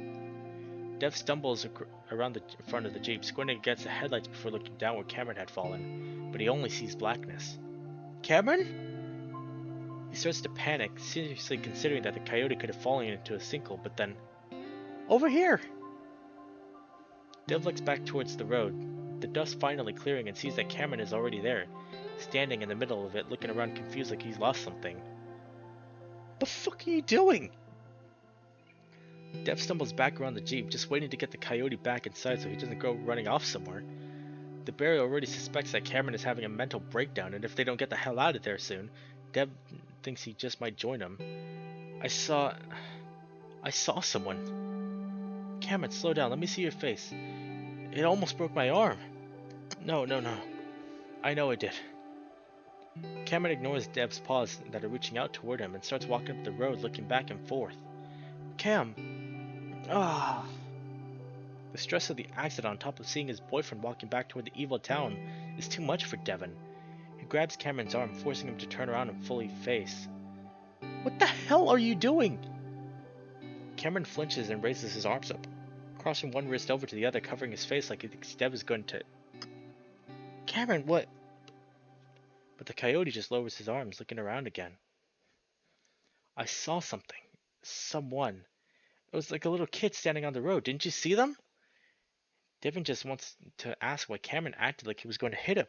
Dev stumbles around the front of the Jeep, squinting against the headlights before looking down where Cameron had fallen, but he only sees blackness. Cameron? He starts to panic, seriously considering that the coyote could have fallen into a sinkhole, but then... Over here! Dev looks back towards the road, the dust finally clearing, and sees that Cameron is already there, standing in the middle of it, looking around confused like he's lost something. The fuck are you doing? Dev stumbles back around the Jeep, just waiting to get the coyote back inside so he doesn't go running off somewhere. The bear already suspects that Cameron is having a mental breakdown, and if they don't get the hell out of there soon, Dev thinks he just might join them. I saw someone. Cameron, slow down, let me see your face. It almost broke my arm. No. I know it did. Cameron ignores Dev's paws that are reaching out toward him and starts walking up the road, looking back and forth. Cam! Ah! The stress of the accident on top of seeing his boyfriend walking back toward the evil town is too much for Devon. He grabs Cameron's arm, forcing him to turn around and fully face. What the hell are you doing? Cameron flinches and raises his arms up, crossing one wrist over to the other, covering his face like he thinks Dev is going to... Cameron, what? But the coyote just lowers his arms, looking around again. I saw something. Someone. It was like a little kid standing on the road. Didn't you see them? Devon just wants to ask why Cameron acted like he was going to hit him.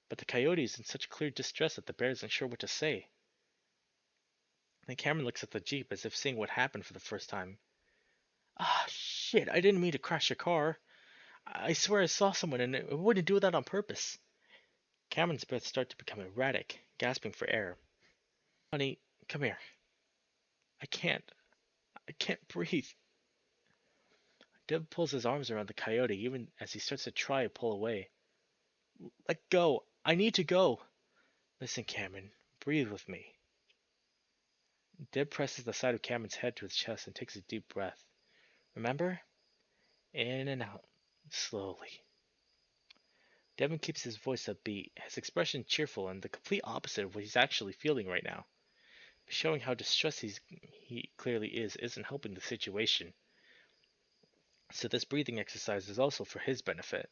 But the coyote is in such clear distress that the bear isn't sure what to say. Then Cameron looks at the Jeep as if seeing what happened for the first time. Ah, shit, I didn't mean to crash your car. I swear I saw someone and I wouldn't do that on purpose. Cameron's breath starts to become erratic, gasping for air. Honey, come here. I can't. I can't breathe. Dev pulls his arms around the coyote even as he starts to try to pull away. Let go. I need to go. Listen, Cameron. Breathe with me. Dev presses the side of Cameron's head to his chest and takes a deep breath. Remember? In and out. Slowly. Devon keeps his voice upbeat, his expression cheerful and the complete opposite of what he's actually feeling right now. Showing how distressed he clearly is isn't helping the situation. So this breathing exercise is also for his benefit.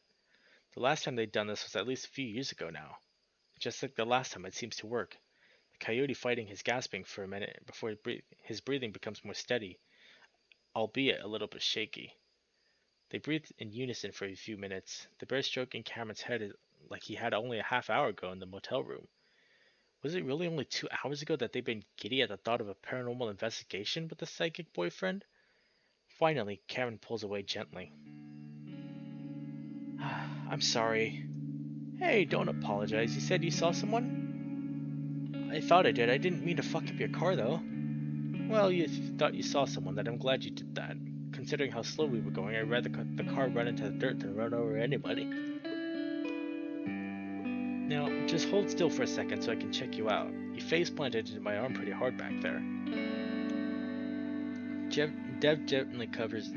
The last time they'd done this was at least a few years ago now. Just like the last time, it seems to work. The coyote fighting his gasping for a minute before his breathing becomes more steady, albeit a little bit shaky. They breathed in unison for a few minutes, the bear stroking Cameron's head like he had only a half hour ago in the motel room. Was it really only 2 hours ago that they'd been giddy at the thought of a paranormal investigation with the psychic boyfriend? Finally, Cameron pulls away gently. I'm sorry. Hey, don't apologize. You said you saw someone? I thought I did. I didn't mean to fuck up your car, though. Well, you thought you saw someone, then I'm glad you did that. Considering how slow we were going, I'd rather the car run into the dirt than run over anybody. Now, just hold still for a second so I can check you out. You face planted into my arm pretty hard back there. Dev gently covers.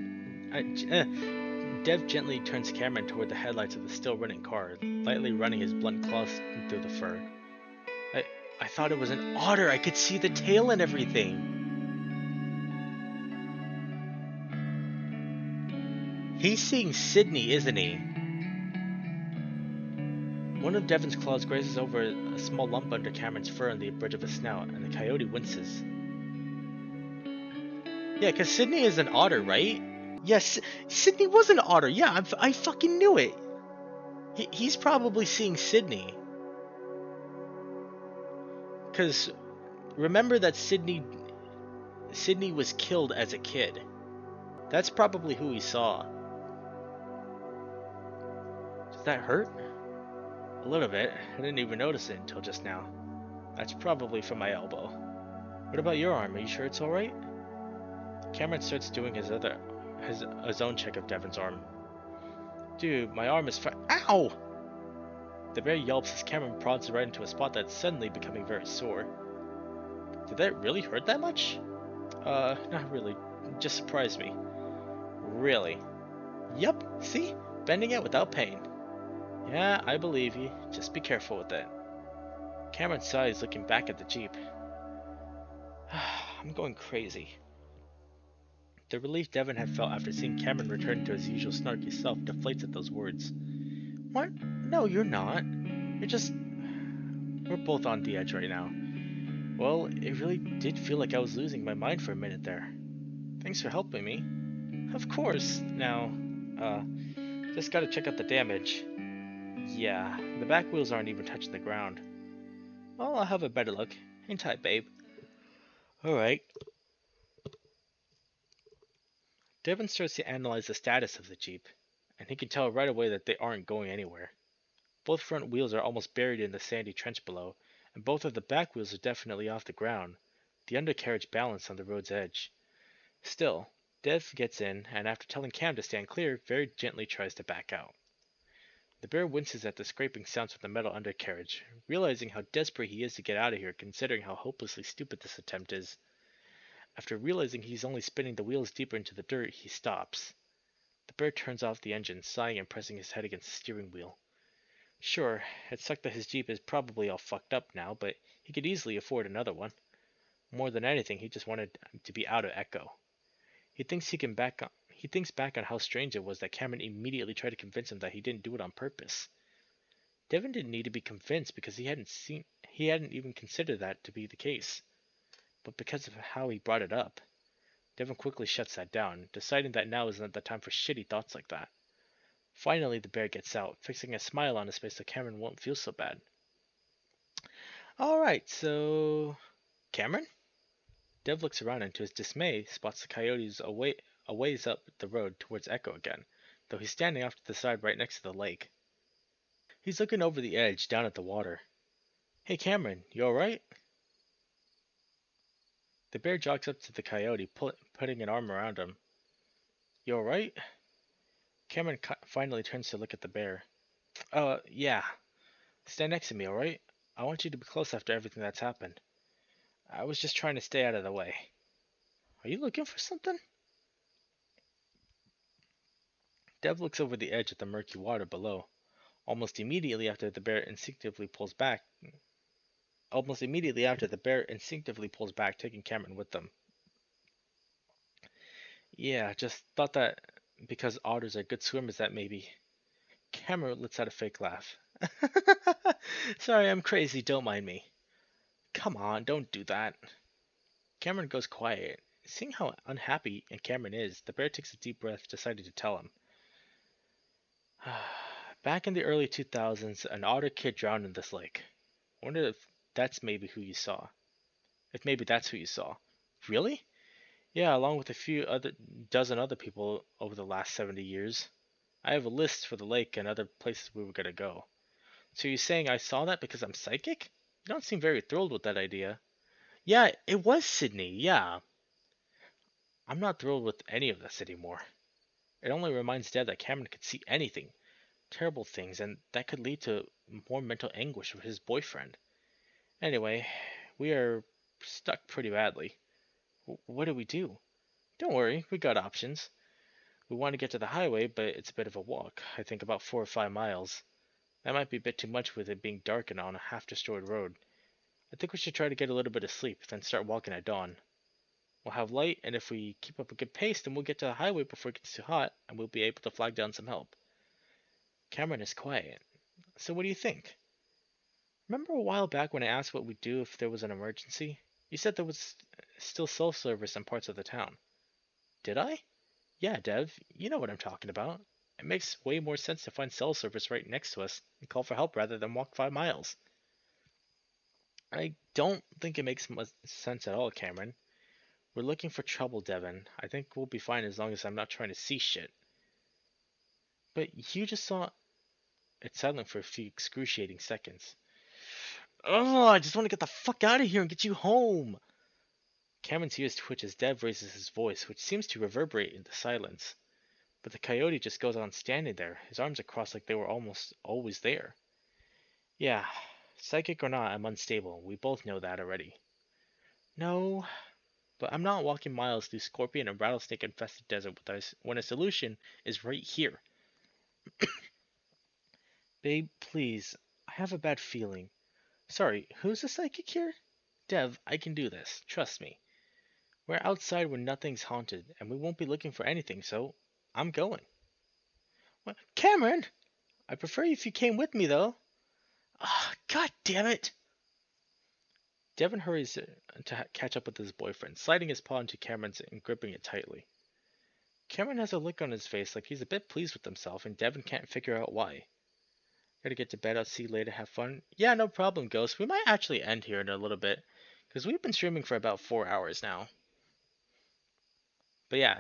Dev gently turns Cameron toward the headlights of the still running car, lightly running his blunt claws through the fur. I thought it was an otter. I could see the tail and everything. He's seeing Sydney, isn't he? One of Devon's claws grazes over a small lump under Cameron's fur on the bridge of his snout, and the coyote winces. Yeah, because Sydney is an otter, right? Yes, Sydney was an otter. Yeah, I fucking knew it. He's probably seeing Sydney. Because remember that Sydney was killed as a kid. That's probably who he saw. Does that hurt? A little bit. I didn't even notice it until just now. That's probably from my elbow. What about your arm? Are you sure it's alright? Cameron starts doing his own check of Devon's arm. Dude, my arm is Ow! The bear yelps as Cameron prods right into a spot that's suddenly becoming very sore. Did that really hurt that much? Not really. It just surprised me. Really? Yup, see? Bending it without pain. Yeah, I believe you. Just be careful with it. Cameron sighs, looking back at the Jeep. I'm going crazy. The relief Devon had felt after seeing Cameron return to his usual snarky self deflates at those words. What? No, you're not. You're just... We're both on the edge right now. Well, it really did feel like I was losing my mind for a minute there. Thanks for helping me. Of course. Now, just gotta check out the damage. Yeah, the back wheels aren't even touching the ground. Well, I'll have a better look. Hang tight, babe. Alright. Devon starts to analyze the status of the Jeep, and he can tell right away that they aren't going anywhere. Both front wheels are almost buried in the sandy trench below, and both of the back wheels are definitely off the ground, the undercarriage balanced on the road's edge. Still, Dev gets in, and after telling Cam to stand clear, very gently tries to back out. The bear winces at the scraping sounds from the metal undercarriage, realizing how desperate he is to get out of here considering how hopelessly stupid this attempt is. After realizing he's only spinning the wheels deeper into the dirt, he stops. The bear turns off the engine, sighing and pressing his head against the steering wheel. Sure, it sucked that his Jeep is probably all fucked up now, but he could easily afford another one. More than anything, he just wanted to be out of Echo. He thinks back on how strange it was that Cameron immediately tried to convince him that he didn't do it on purpose. Devon didn't need to be convinced because he hadn't even considered that to be the case. But because of how he brought it up, Devon quickly shuts that down, deciding that now isn't the time for shitty thoughts like that. Finally, the bear gets out, fixing a smile on his face so Cameron won't feel so bad. Alright, so. Cameron? Dev looks around and to his dismay spots the coyotes a ways up the road towards Echo again, though he's standing off to the side right next to the lake. He's looking over the edge, down at the water. Hey Cameron, you alright? The bear jogs up to the coyote, putting an arm around him. You alright? Cameron finally turns to look at the bear. Yeah. Stand next to me, alright? I want you to be close after everything that's happened. I was just trying to stay out of the way. Are you looking for something? Dev looks over the edge at the murky water below. Almost immediately after, the bear instinctively pulls back, taking Cameron with them. Yeah, just thought that because otters are good swimmers that maybe. Cameron lets out a fake laugh. Sorry, I'm crazy, don't mind me. Come on, don't do that. Cameron goes quiet. Seeing how unhappy Cameron is, the bear takes a deep breath, deciding to tell him. Back in the early 2000s, an otter kid drowned in this lake. Wonder if that's maybe who you saw. If maybe that's who you saw. Really? Yeah, along with a few other dozen other people over the last 70 years. I have a list for the lake and other places we were gonna go. So you're saying I saw that because I'm psychic? You don't seem very thrilled with that idea. Yeah, it was Sydney, yeah. I'm not thrilled with any of this anymore. It only reminds Dad that Cameron could see anything, terrible things, and that could lead to more mental anguish for his boyfriend. Anyway, we are stuck pretty badly. What do we do? Don't worry, we got options. We want to get to the highway, but it's a bit of a walk. I think about 4 or 5 miles. That might be a bit too much with it being dark and on a half-destroyed road. I think we should try to get a little bit of sleep, then start walking at dawn. We'll have light, and if we keep up a good pace, then we'll get to the highway before it gets too hot, and we'll be able to flag down some help. Cameron is quiet. So what do you think? Remember a while back when I asked what we'd do if there was an emergency? You said there was still cell service in parts of the town. Did I? Yeah, Dev, you know what I'm talking about. It makes way more sense to find cell service right next to us and call for help rather than walk 5 miles. I don't think it makes much sense at all, Cameron. We're looking for trouble, Devon. I think we'll be fine as long as I'm not trying to see shit. But you just saw. It's silent for a few excruciating seconds. Oh, I just want to get the fuck out of here and get you home. Cameron's ears twitch as Dev raises his voice, which seems to reverberate in the silence. But the coyote just goes on standing there, his arms across like they were almost always there. Yeah, psychic or not, I'm unstable. We both know that already. No, but I'm not walking miles through scorpion and rattlesnake infested desert with us when a solution is right here. Babe, please. I have a bad feeling. Sorry, who's the psychic here? Dev, I can do this. Trust me. We're outside where nothing's haunted, and we won't be looking for anything, so I'm going. What? Cameron! I prefer if you came with me, though. Ah, God damn it! Devon hurries to catch up with his boyfriend, sliding his paw into Cameron's and gripping it tightly. Cameron has a look on his face like he's a bit pleased with himself, and Devon can't figure out why. Gotta get to bed, I'll see you later, have fun. Yeah, no problem, Ghost. We might actually end here in a little bit, because we've been streaming for about 4 hours now. But yeah,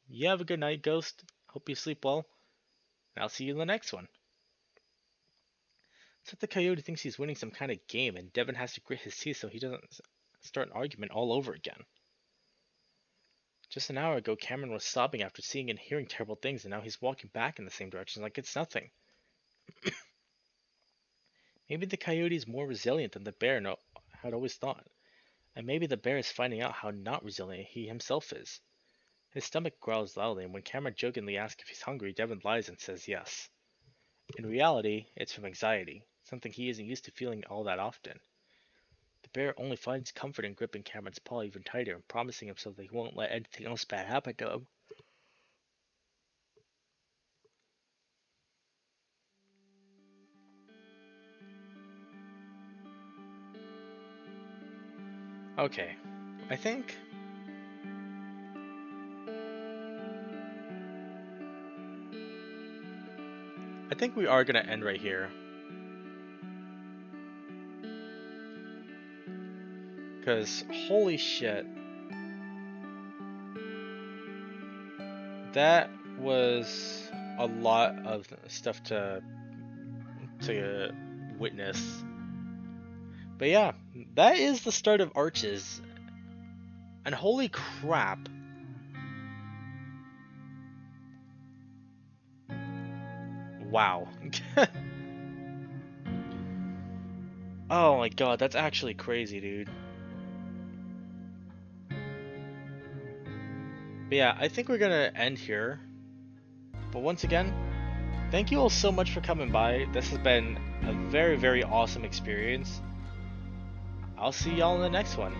you have a good night, Ghost. Hope you sleep well, and I'll see you in the next one. It's like the coyote thinks he's winning some kind of game, and Devon has to grit his teeth so he doesn't start an argument all over again. Just an hour ago, Cameron was sobbing after seeing and hearing terrible things, and now he's walking back in the same direction like it's nothing. Maybe the coyote is more resilient than the bear had always thought, and maybe the bear is finding out how not resilient he himself is. His stomach growls loudly, and when Cameron jokingly asks if he's hungry, Devon lies and says yes. In reality, it's from anxiety, something he isn't used to feeling all that often. The bear only finds comfort in gripping Cameron's paw even tighter and promising himself that he won't let anything else bad happen to him. Okay, I think think we are gonna end right here. Because, holy shit. That was a lot of stuff to witness. But yeah, that is the start of Arches. And holy crap. Wow. Oh my god, that's actually crazy, dude. But yeah, I think we're gonna end here. But once again, thank you all so much for coming by. This has been a very, very awesome experience. I'll see y'all in the next one.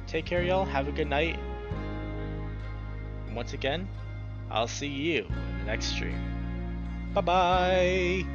Take care, y'all. Have a good night. And once again, I'll see you in the next stream. Bye-bye!